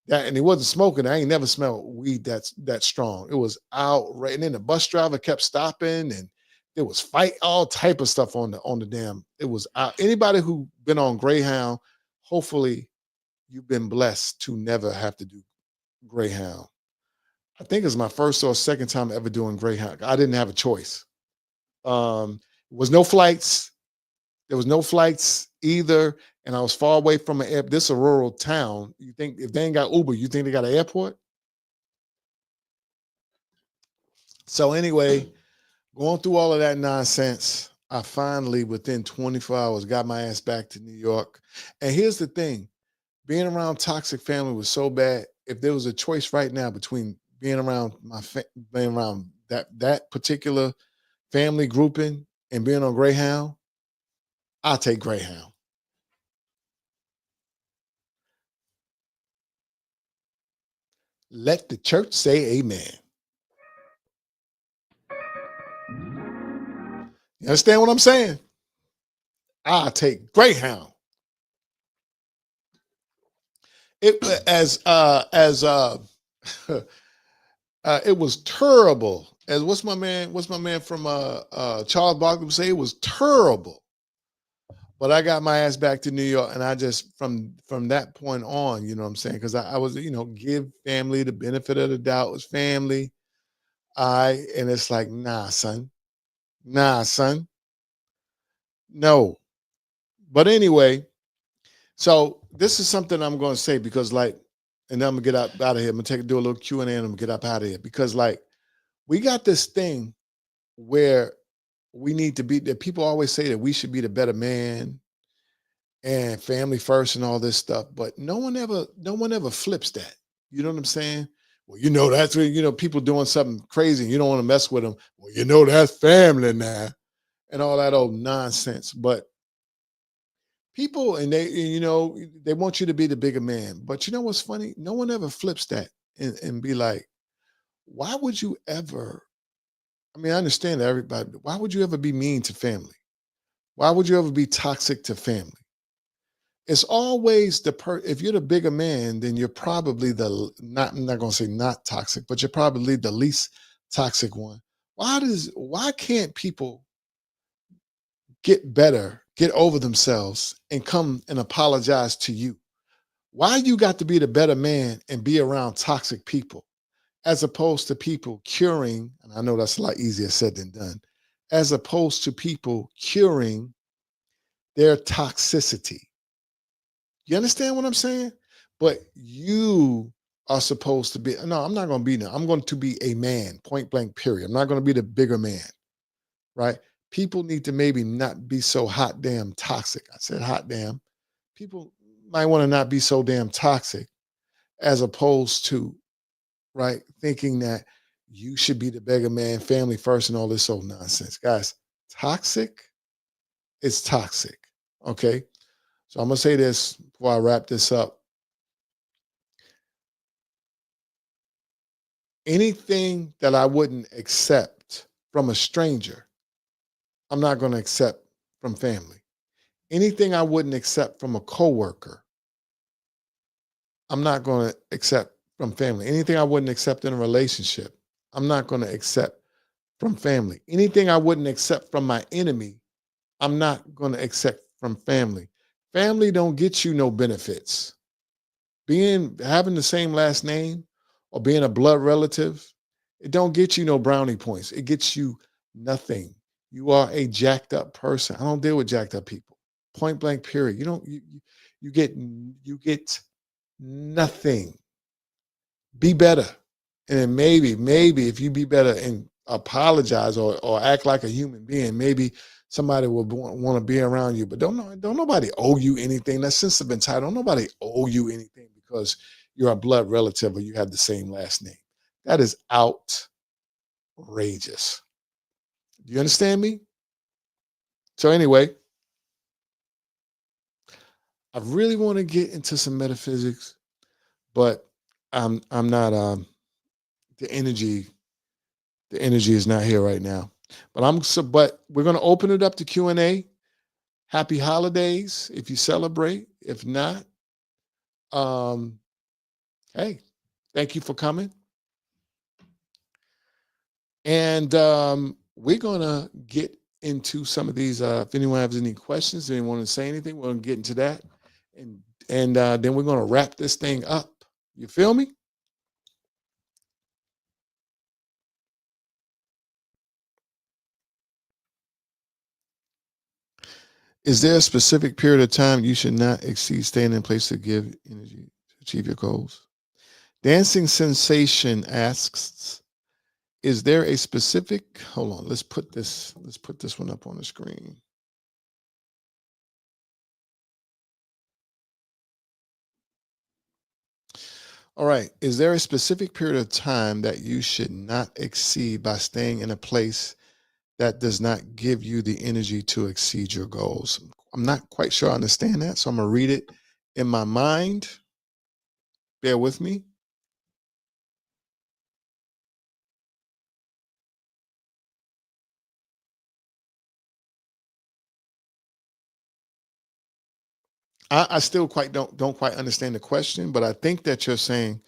that, and he wasn't smoking. I ain't never smelled weed that strong. It was outright. And then the bus driver kept stopping, and there was fight, all type of stuff on the damn. It was out. Anybody who been on Greyhound, hopefully you've been blessed to never have to do Greyhound. I think it's my first or second time ever doing Greyhound. I didn't have a choice. Was no flights. There was no flights either, and I was far away from an air. This is a rural town. You think if they ain't got Uber, you think they got an airport? So anyway, going through all of that nonsense, I finally, within 24 hours, got my ass back to New York. And here's the thing: being around toxic family was so bad. If there was a choice right now between being around that particular family grouping and being on Greyhound, I'll take Greyhound. Let the church say amen. You understand what I'm saying? I'll take Greyhound. It as it was terrible. As what's my man from Charles Barkley would say, it was terrible. But I got my ass back to New York, and I just from that point on, you know what I'm saying? Because I was, give family the benefit of the doubt. It was family. And it's like, nah, son, no. But anyway, so this is something I'm going to say because, like, and then I'm gonna get out of here. I'm gonna do a little Q&A, and I'm gonna get up out of here because, like, we got this thing where we need to be. That people always say that we should be the better man and family first and all this stuff, but no one ever flips that. You know what I'm saying? Well, that's when people doing something crazy and you don't want to mess with them. Well, that's family now and all that old nonsense. But people, and they want you to be the bigger man. But you know what's funny? No one ever flips that and be like, why would you ever? I mean, I understand everybody. Why would you ever be mean to family? Why would you ever be toxic to family? It's always if you're the bigger man, then you're probably not, I'm not going to say not toxic, but you're probably the least toxic one. Why can't people get over themselves and come and apologize to you? Why you got to be the better man and be around toxic people as opposed to people curing, and I know that's a lot easier said than done, as opposed to people curing their toxicity. You understand what I'm saying? But you are supposed to be, no, I'm not going to be now. I'm going to be a man, point blank, period. I'm not going to be the bigger man, right? People need to maybe not be so hot damn toxic. I said hot damn. People might want to not be so damn toxic as opposed to, right, thinking that you should be the bigger man, family first, and all this old nonsense. Guys, toxic is toxic. Okay. So I'm going to say this before I wrap this up. Anything that I wouldn't accept from a stranger, I'm not going to accept from family. Anything I wouldn't accept from a coworker, I'm not going to accept from family. Anything I wouldn't accept in a relationship, I'm not going to accept from family. Anything I wouldn't accept from my enemy, I'm not going to accept from family. Family don't get you no benefits. Having the same last name or being a blood relative, it don't get you no brownie points. It gets you nothing. You are a jacked up person. I don't deal with jacked up people. Point blank, period. You don't you get nothing. Be better. And then maybe if you be better and apologize or act like a human being, maybe somebody will want to be around you. But don't nobody owe you anything. That sense of entitlement. Don't nobody owe you anything because you're a blood relative or you have the same last name. That is outrageous. Do you understand me? So anyway, I really want to get into some metaphysics, but I'm not the energy the energy is not here right now. But we're going to open it up to Q&A. Happy holidays if you celebrate. If not, um hey, thank you for coming. And we're going to get into some of these if anyone has any questions, anyone want to say anything, we're going to get into that. And then we're going to wrap this thing up. You feel me? Is there a specific period of time you should not exceed staying in place to give energy to achieve your goals? Dancing Sensation asks, is there a specific, hold on, let's put this one up on the screen. All right. Is there a specific period of time that you should not exceed by staying in a place that does not give you the energy to exceed your goals? I'm not quite sure I understand that, so I'm going to read it in my mind. Bear with me. I still quite don't quite understand the question, but I think that you're saying,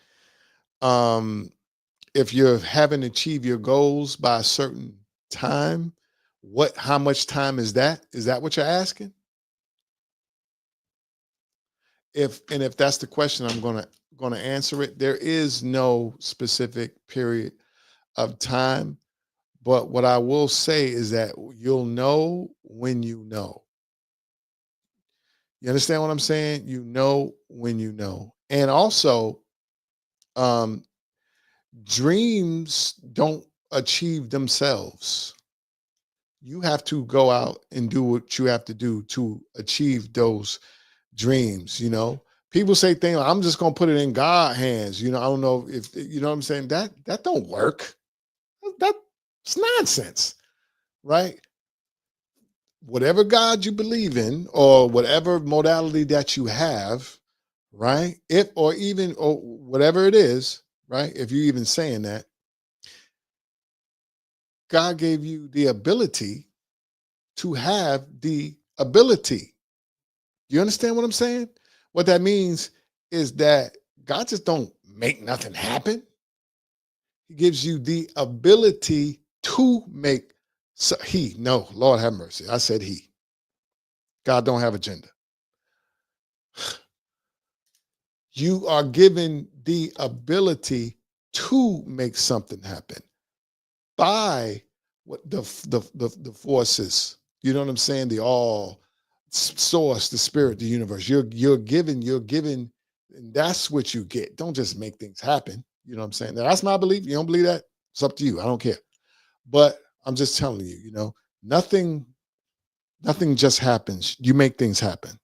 um, if you're having to achieve your goals by a certain time, how much time is that? Is that what you're asking? If that's the question, I'm gonna answer it. There is no specific period of time, but what I will say is that you'll know when you know. You understand what I'm saying? You know when you know. And also, um, dreams don't achieve themselves. You have to go out and do what you have to do to achieve those dreams. People say things like, I'm just gonna put it in God's hands. I don't know if you know what I'm saying. That don't work. That's nonsense, right? Whatever God you believe in, or whatever modality that you have, right? If or even or whatever it is, right? If you're even saying that, God gave you the ability to have the ability. You understand what I'm saying? What that means is that God just don't make nothing happen. He gives you the ability to make. So no, Lord have mercy. I said he. God don't have agenda. You are given the ability to make something happen by what the forces. You know what I'm saying? The all source, the spirit, the universe. You're given, and that's what you get. Don't just make things happen. You know what I'm saying? Now, that's my belief. You don't believe that? It's up to you. I don't care. But I'm just telling you, nothing, nothing just happens. You make things happen.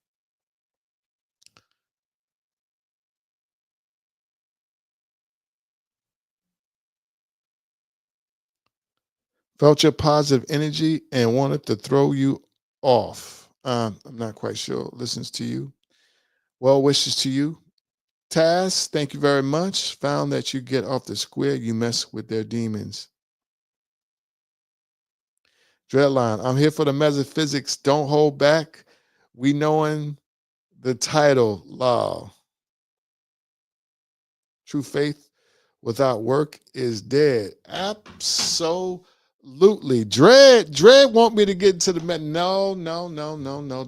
Felt your positive energy and wanted to throw you off. I'm not quite sure. Listens to you. Well wishes to you. Taz, thank you very much. Found that you get off the square, you mess with their demons. Dreadline, I'm here for the metaphysics. Don't hold back. We knowing the title, law. True faith without work is dead. Absolutely. Dread want me to get into the no, no, no, no, no.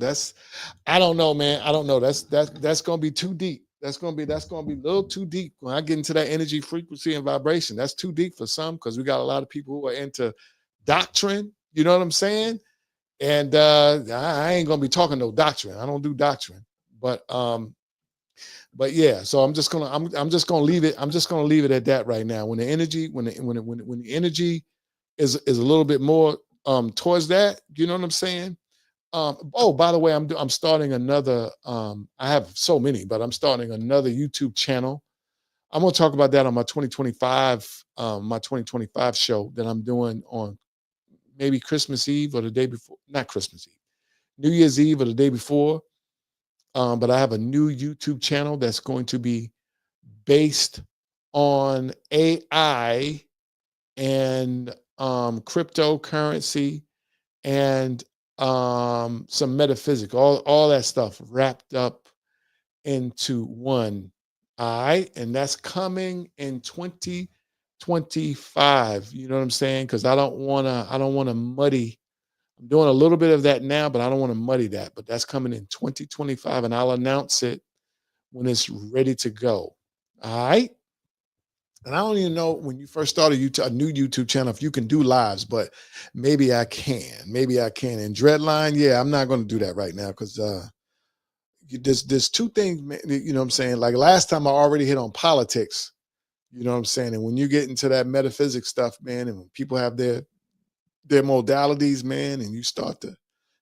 I don't know, man. I don't know. That's gonna be too deep. That's gonna be a little too deep. When I get into that energy, frequency, and vibration, that's too deep for some, because we got a lot of people who are into doctrine. You know what I'm saying? And I ain't gonna be talking no doctrine. I don't do doctrine. But yeah, so I'm just gonna leave it. I'm just gonna leave it at that right now. When the energy, when the energy is a little bit more towards that, you know what I'm saying? Oh, by the way, I'm starting another. I have so many, but I'm starting another YouTube channel. I'm gonna talk about that on my 2025 show that I'm doing on maybe Christmas Eve or the day before. Not Christmas Eve, New Year's Eve or the day before. But I have a new YouTube channel that's going to be based on AI and cryptocurrency and some metaphysics, all that stuff wrapped up into one. All right. And that's coming in 2025. You know what I'm saying? Because I don't wanna muddy. I'm doing a little bit of that now, but I don't want to muddy that. But that's coming in 2025, and I'll announce it when it's ready to go. All right. And I don't even know when you first started a new YouTube channel if you can do lives, but maybe I can. Maybe I can. And Dreadline, yeah, I'm not going to do that right now because there's two things. You know what I'm saying? Like last time, I already hit on politics. You know what I'm saying? And when you get into that metaphysics stuff, man, and when people have their modalities, man, and you start to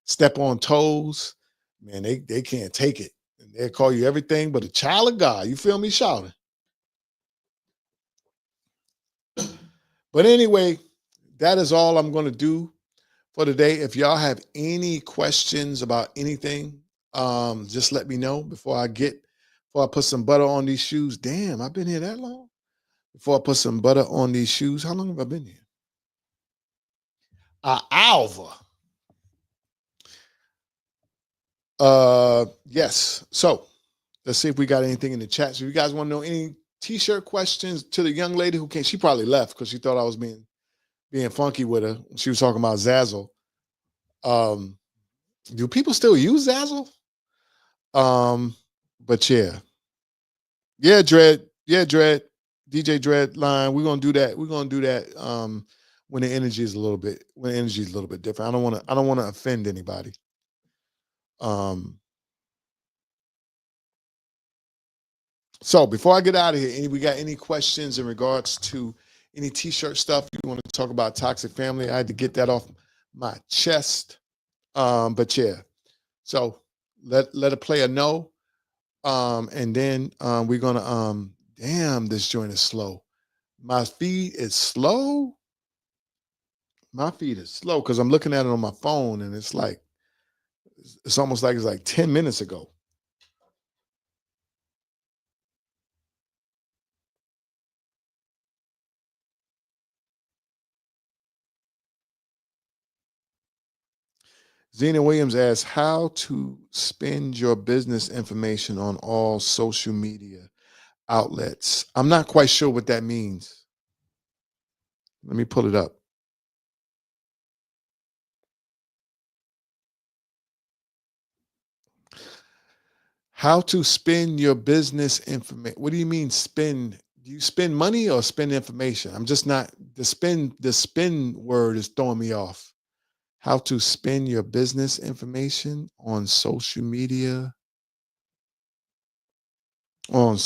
step on toes, man, they can't take it. And they'll call you everything but a child of God. You feel me shouting? But anyway, that is all I'm going to do for today. If y'all have any questions about anything, just let me know before I put some butter on these shoes. Damn, I've been here that long. Before I put some butter on these shoes, how long have I been here? Alva. Yes. So let's see if we got anything in the chat. So if you guys want to know t-shirt questions to the young lady who came. She probably left because she thought I was being funky with her. She was talking about Zazzle. Um, do people still use Zazzle? Um, but yeah, yeah, Dread, yeah, Dread, DJ Dread line. We're gonna do that. We're gonna do that. When the energy is a little bit, when the energy is a little bit different. I don't want to offend anybody. Um, so before I get out of here, we got any questions in regards to any t-shirt stuff you want to talk about? Toxic Family. I had to get that off my chest. But yeah, so let a player know. And then we're gonna damn, this joint is slow. My feed is slow. My feed is slow because I'm looking at it on my phone and it's like it's almost like it's like 10 minutes ago. Zena Williams asks how to spend your business information on all social media outlets. I'm not quite sure what that means. Let me pull it up. How to spend your business information. What do you mean spend? Do you spend money or spend information? I'm just not the spend word is throwing me off. How to spend your business information on social media. I'm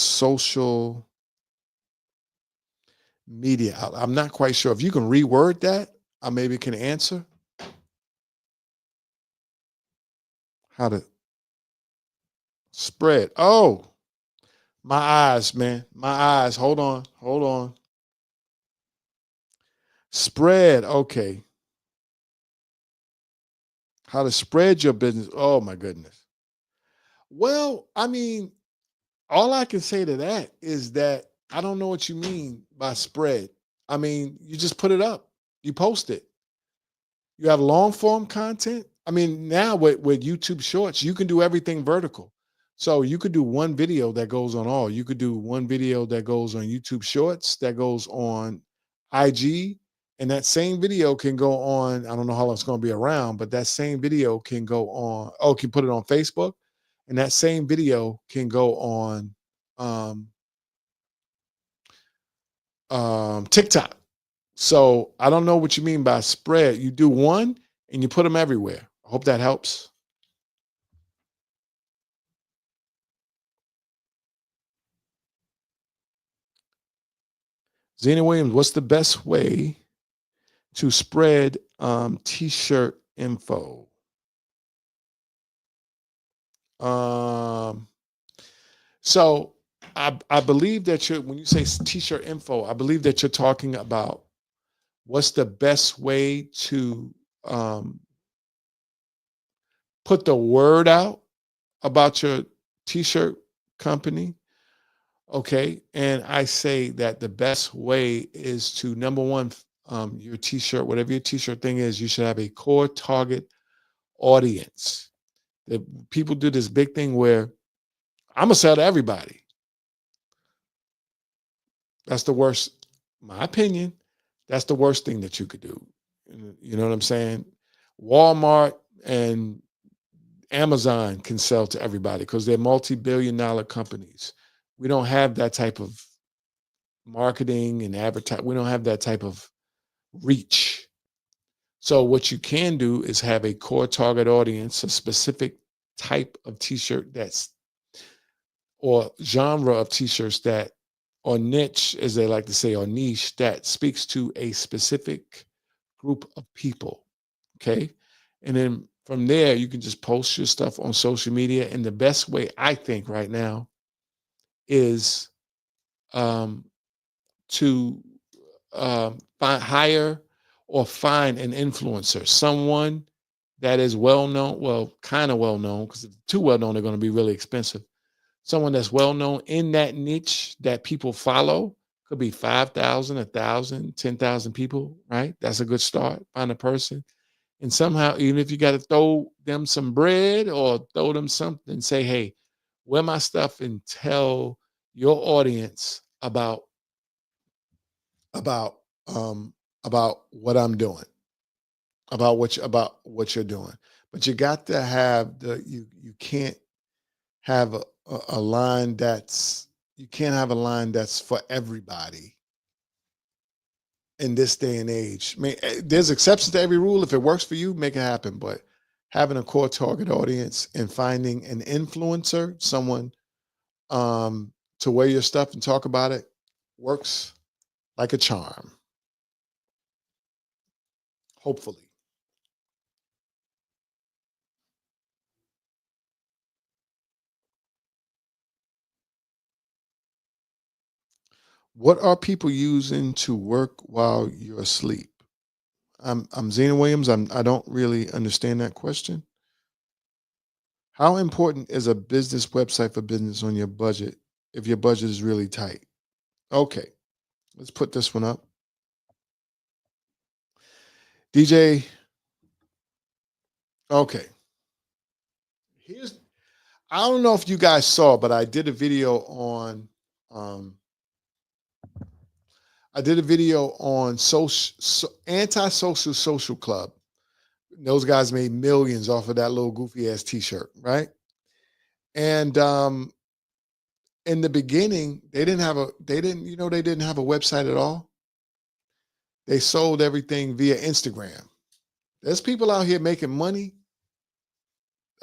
not quite sure. If you can reword that, I maybe can answer. How to spread. Oh, my eyes, man. My eyes. Hold on. Hold on. Spread. Okay. How to spread your business. Oh my goodness. Well, I mean, all I can say to that is that I don't know what you mean by spread. I mean, you just put it up, you post it. You have long form content. I mean, now with YouTube Shorts, you can do everything vertical. So you could do one video that goes on all. You could do one video that goes on YouTube Shorts, that goes on IG, and that same video can go on. I don't know how long it's going to be around, but that same video can go on. Oh, can put it on Facebook, and that same video can go on um, TikTok. So I don't know what you mean by spread. You do one and you put them everywhere. I hope that helps. Zena Williams, what's the best way to spread t-shirt info? Um, so I believe that when you say t-shirt info, I believe that you're talking about what's the best way to put the word out about your t-shirt company. Okay. And I say that the best way is to number one, your t-shirt, whatever your t-shirt thing is, you should have a core target audience. That people do this big thing where I'm gonna sell to everybody. That's the worst, my opinion. That's the worst thing that you could do. You know what I'm saying? Walmart and Amazon can sell to everybody because they're multi-billion-dollar companies. We don't have that type of marketing and advertise. We don't have that type of reach. So what you can do is have a core target audience, a specific type of t-shirt that's or genre of t-shirts that or niche, as they like to say, or niche that speaks to a specific group of people. Okay. And then from there, you can just post your stuff on social media. And the best way I think right now is um, to hire or find an influencer, someone that is well known, well, kind of well known, because if too well known, they're going to be really expensive. Someone that's well known in that niche that people follow. Could be 5,000, 1,000, 10,000 people, right? That's a good start. Find a person. And somehow, even if you got to throw them some bread or throw them something, say, hey, wear my stuff and tell your audience about about about what I'm doing, about what you're doing. But you got to have you can't have a line that's you can't have a line that's for everybody in this day and age. I mean, there's exceptions to every rule. If it works for you, make it happen. But having a core target audience and finding an influencer, someone to wear your stuff and talk about it, works like a charm. Hopefully. What are people using to work while you're asleep? I'm Zena Williams. I don't really understand that question. How important is a business website for business on your budget if your budget is really tight? Okay, let's put this one up. DJ, okay. Here's I don't know if you guys saw, but um I did a video on anti-social social club. Those guys made millions off of that little goofy ass t-shirt, right? And in the beginning, they didn't have a website at all. They sold everything via Instagram. There's people out here making money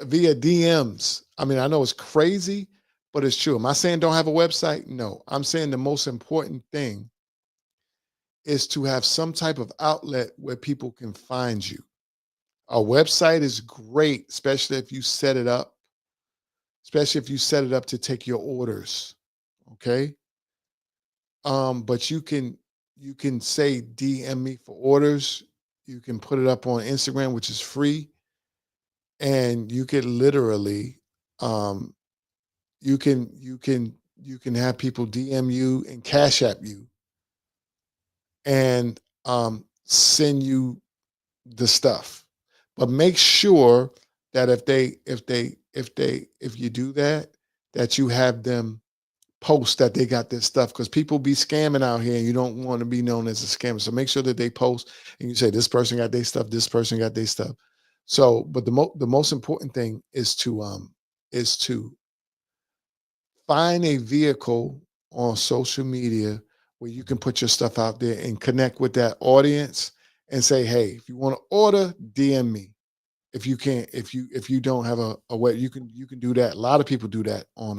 via DMs. I mean, I know it's crazy, but it's true. Am I saying don't have a website? No. I'm saying the most important thing is to have some type of outlet where people can find you. A website is great, especially if you set it up to take your orders. Okay. But you can say DM me for orders. You can put it up on Instagram, which is free, and you could literally um you can have people DM you and cash app you and send you the stuff. But make sure that if you do that, that you have them post that they got this stuff because people be scamming out here and you don't want to be known as a scammer. So make sure that they post and you say this person got their stuff, this person got their stuff. So, but the most important thing is to find a vehicle on social media where you can put your stuff out there and connect with that audience and say, hey, if you want to order, DM me. If you can't, if you don't have a way, you can do that. A lot of people do that on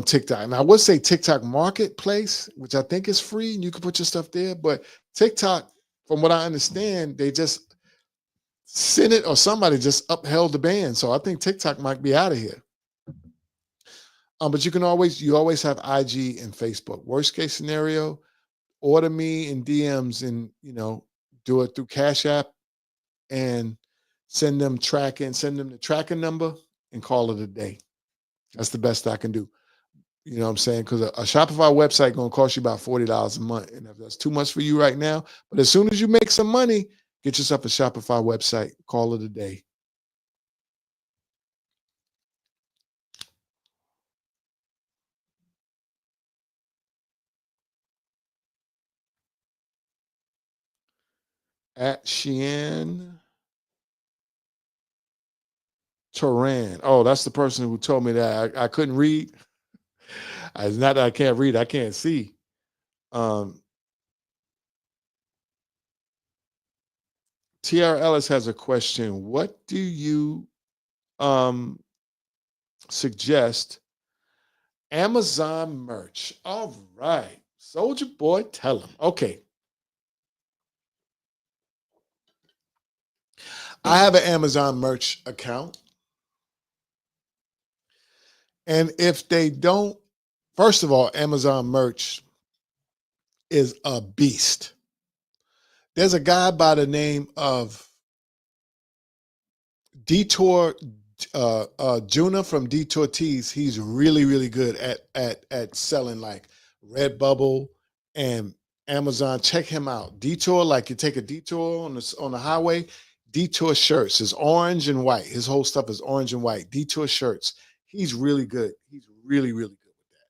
TikTok. And I would say TikTok Marketplace, which I think is free, and you can put your stuff there. But TikTok, from what I understand, they just sent it or somebody just upheld the ban. So I think TikTok might be out of here. But you always have IG and Facebook. Worst case scenario, order me in DMs and do it through Cash App and send them the tracking number and call it a day. That's the best I can do. You know what I'm saying? Because a Shopify website gonna cost you about $40 a month. And if that's too much for you right now, but as soon as you make some money, get yourself a Shopify website, call it a day. At Sheehan Turan. Oh, that's the person who told me that I couldn't read. It's not that I can't read, I can't see. Um, TR Ellis has a question. What do you um, suggest Amazon merch? All right. Soldier Boy, tell him. Okay. I have an Amazon merch account. And if they don't, first of all, Amazon merch is a beast. There's a guy by the name of Detour Juna from Detour Tees. He's really, really good at selling like Redbubble and Amazon. Check him out. Detour, like you take a detour on the highway. Detour shirts is orange and white. His whole stuff is orange and white. Detour shirts. He's really good. He's really, really good with that.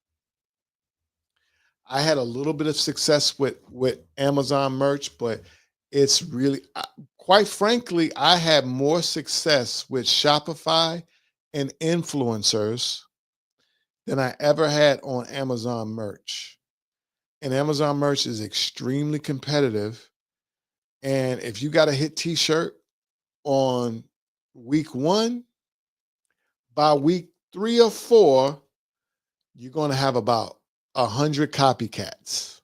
I had a little bit of success with Amazon merch, but it's really, quite frankly, I had more success with Shopify and influencers than I ever had on Amazon merch. And Amazon merch is extremely competitive. And if you got a hit T-shirt on week one, by week 3 or 4, you're going to have about 100 copycats.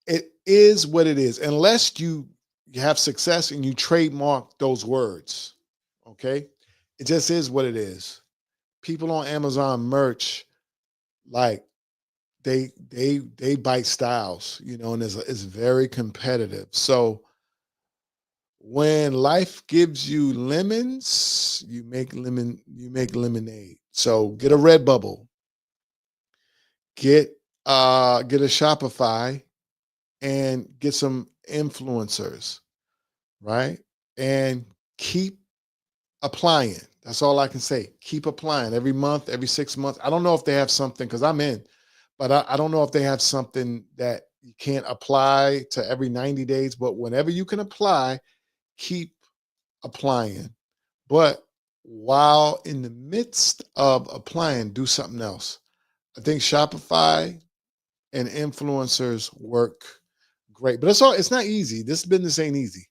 It is what it is, unless you have success and you trademark those words. Okay, it just is what it is. People on Amazon merch, like, they bite styles, and it's very competitive. So when life gives you lemons, you make lemonade. So get a Redbubble, get get a Shopify, and get some influencers, right? And keep applying. That's all I can say. Keep applying every month, every 6 months. I don't know if they have something, because I'm in, but I don't know if they have something that you can't apply to every 90 days. But whenever you can apply, keep applying. But while in the midst of applying, do something else. I think Shopify and influencers work great, but it's not easy. This business ain't easy.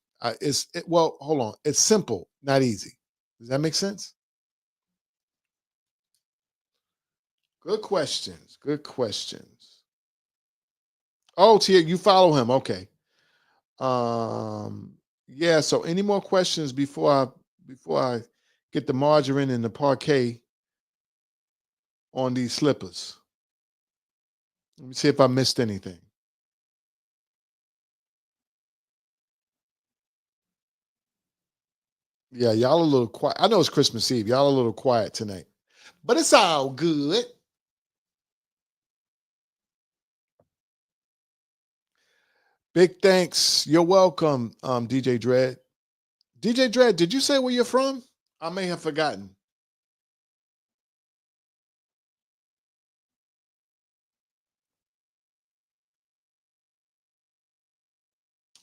Well, hold on. It's simple, not easy. Does that make sense? Good questions. Good questions. Oh, Tia, you follow him. Okay. Yeah, so any more questions before I get the margarine and the parquet on these slippers? Let me see if I missed anything. Yeah, y'all a little quiet. I know it's Christmas Eve. Y'all a little quiet tonight, but it's all good. Big thanks. You're welcome, DJ Dread. DJ Dread, did you say where you're from? I may have forgotten.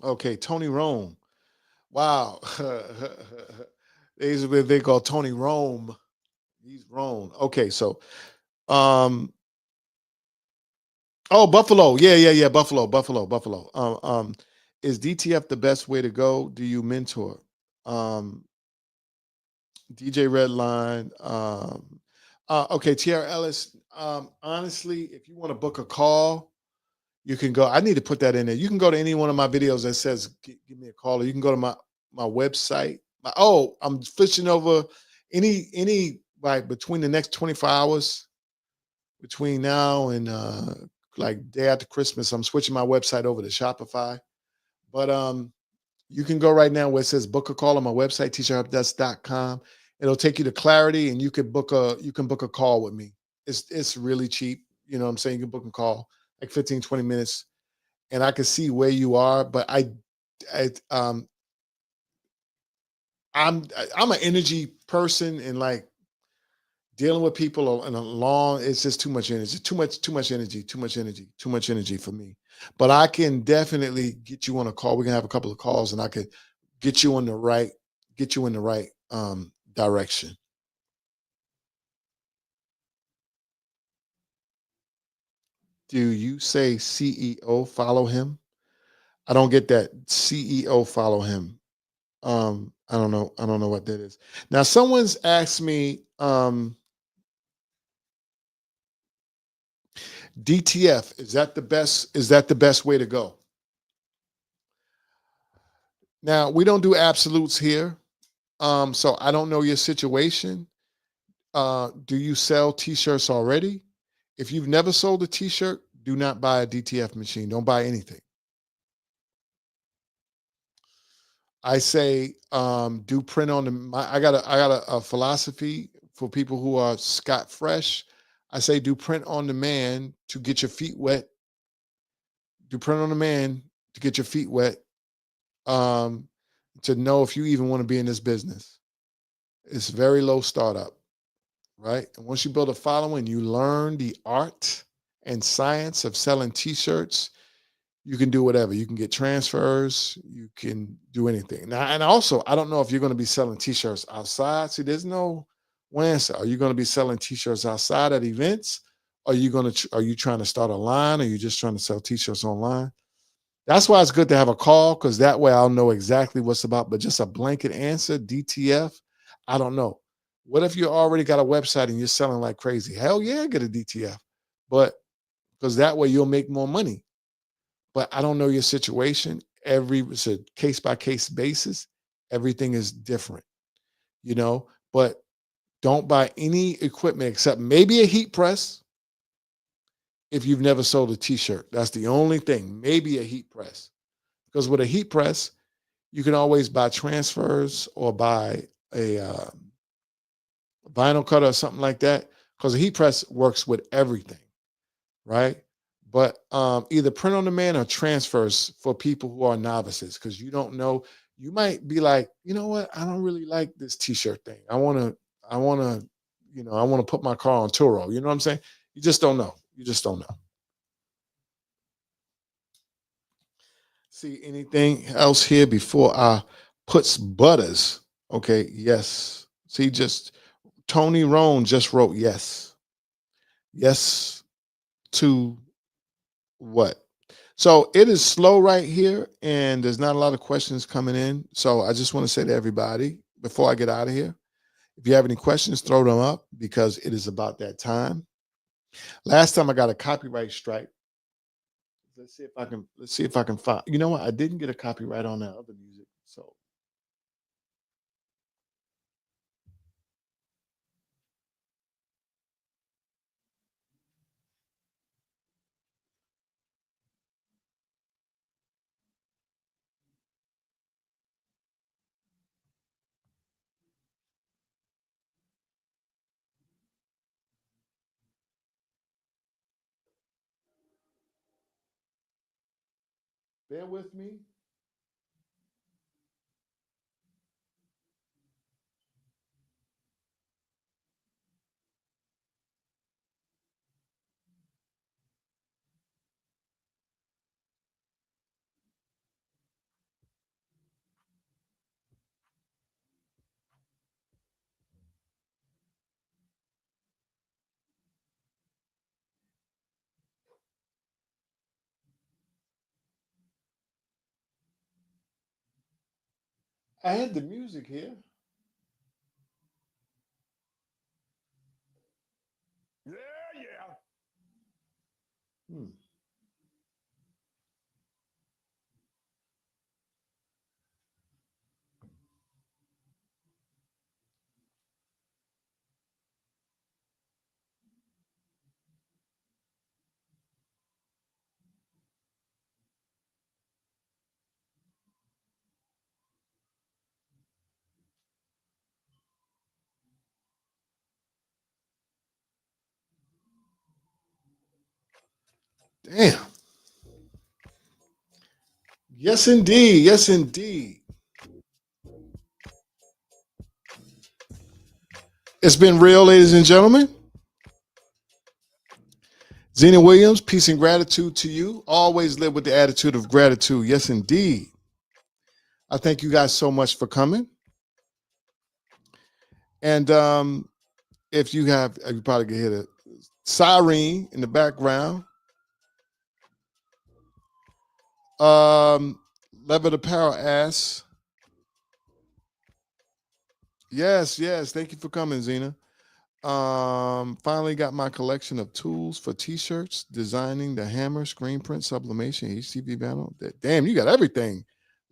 Okay, Tony Rome. Wow. They call Tony Rome. He's Rome. Okay, so um oh, Buffalo. Yeah, yeah, yeah, Buffalo, Buffalo, Buffalo. Is DTF the best way to go? Do you mentor? Um DJ Redline. Okay, Tierra Ellis. Honestly, if you want to book a call, you can go. I need to put that in there. You can go to any one of my videos that says Give me a call," or you can go to my website. I'm switching over any like between the next 24 hours, between now and like day after Christmas. I'm switching my website over to Shopify. But you can go right now where it says book a call on my website, teacherhelpdesk.com. It'll take you to Clarity, and you can book a call with me. It's really cheap. You know what I'm saying? You can book a call like 15, 20 minutes, and I can see where you are. But I I'm an energy person, and like dealing with people in a long, it's just too much energy, too much energy, too much energy for me. But I can definitely get you on a call. We can have a couple of calls, and I could get you on the right, direction. Do you say CEO follow him? I don't get that. CEO follow him. I don't know. I don't know what that is. Now, someone's asked me, DTF, is that the best way to go? Now, we don't do absolutes here. So I don't know your situation. Do you sell t-shirts already? If you've never sold a t-shirt, do not buy a DTF machine. Don't buy anything. I say do print on I got a philosophy for people who are scot fresh. I say do print on demand to get your feet wet. Do print on demand to get your feet wet. Um, to know if you even want to be in this business. It's very low startup, right? And once you build a following, you learn the art and science of selling t-shirts, you can do whatever. You can get transfers, you can do anything. Now, and also, I don't know if you're going to be selling t-shirts outside. See, there's no answer. Are you going to be selling t-shirts outside at events? Are you trying to start a line? Or are you just trying to sell t-shirts online? That's why it's good to have a call, because that way I'll know exactly what's about. But just a blanket answer, DTF, I don't know. What if you already got a website and you're selling like crazy? Hell yeah, get a DTF. But because that way you'll make more money. But I don't know your situation. It's a case by case basis. Everything is different, you know. But don't buy any equipment except maybe a heat press if you've never sold a t-shirt. That's the only thing. Maybe a heat press. Because with a heat press, you can always buy transfers or buy a vinyl cutter or something like that. Because a heat press works with everything, right? But either print on demand or transfers for people who are novices, because you don't know. You might be like, you know what? I don't really like this t-shirt thing. I want to, I want to put my car on Turo. You know what I'm saying? You just don't know. You just don't know. See anything else here before I puts butters? Okay, yes. See, just Tony Roan just wrote yes. Yes to what? So it is slow right here, and there's not a lot of questions coming in. So I just want to say to everybody before I get out of here, if you have any questions, throw them up, because it is about that time. Last time I got a copyright strike. Let's see if I can find. You know what? I didn't get a copyright on that other music. So bear with me. I had the music here. Yeah, yeah. Hmm. Damn. Yes, indeed. Yes, indeed. It's been real, ladies and gentlemen. Zena Williams, peace and gratitude to you. Always live with the attitude of gratitude. Yes, indeed. I thank you guys so much for coming. And if you probably can hear a siren in the background. Levitt Apparel asks, yes, yes. Thank you for coming, Zena. Finally got my collection of tools for t-shirts, designing the hammer, screen print, sublimation, HTV panel. Damn, you got everything.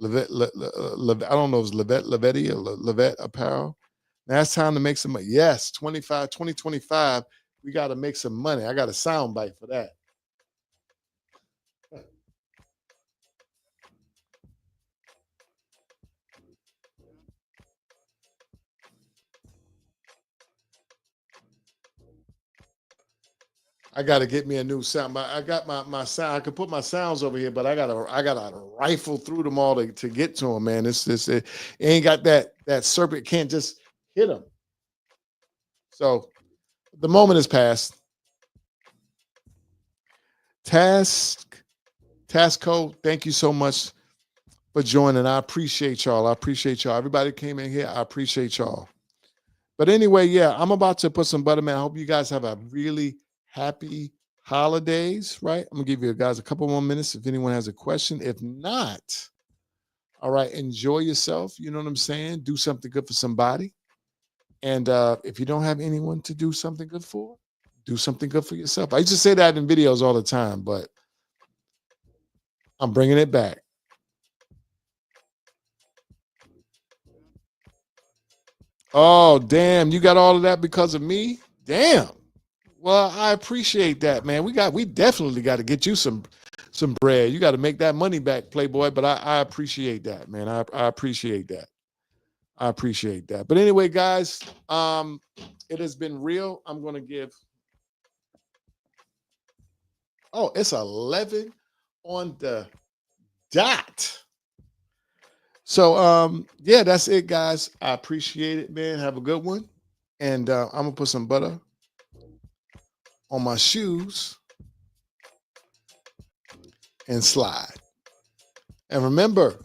I don't know if it's Levetti or Levette Apparel. Now it's time to make some money. Yes, 2025. We got to make some money. I got a sound bite for that. I got to get me a new sound. I got my sound. I could put my sounds over here, but I gotta rifle through them all to get to them, man. It ain't got that serpent can't just hit them. So the moment has passed. Tasco, thank you so much for joining. I appreciate y'all. I appreciate y'all. Everybody came in here. I appreciate y'all. But anyway, yeah, I'm about to put some butter, man. I hope you guys have a really happy holidays, right? I'm gonna give you guys a couple more minutes if anyone has a question. If not, all right, enjoy yourself. You know what I'm saying? Do something good for somebody. And if you don't have anyone to do something good for, do something good for yourself. I used to say that in videos all the time, but I'm bringing it back. Oh, damn. You got all of that because of me? Damn. Well, I appreciate that, man. We definitely got to get you some bread. You got to make that money back, Playboy. But I appreciate that, man. I appreciate that. I appreciate that. But anyway, guys, it has been real. I'm gonna give. Oh, it's 11 on the dot. So yeah, that's it, guys. I appreciate it, man. Have a good one. And I'm gonna put some butter on my shoes and slide. And remember,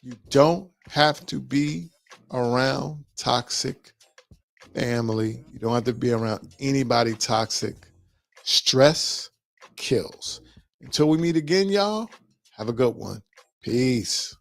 you don't have to be around toxic family. You don't have to be around anybody toxic. Stress kills. Until we meet again, y'all, have a good one. Peace.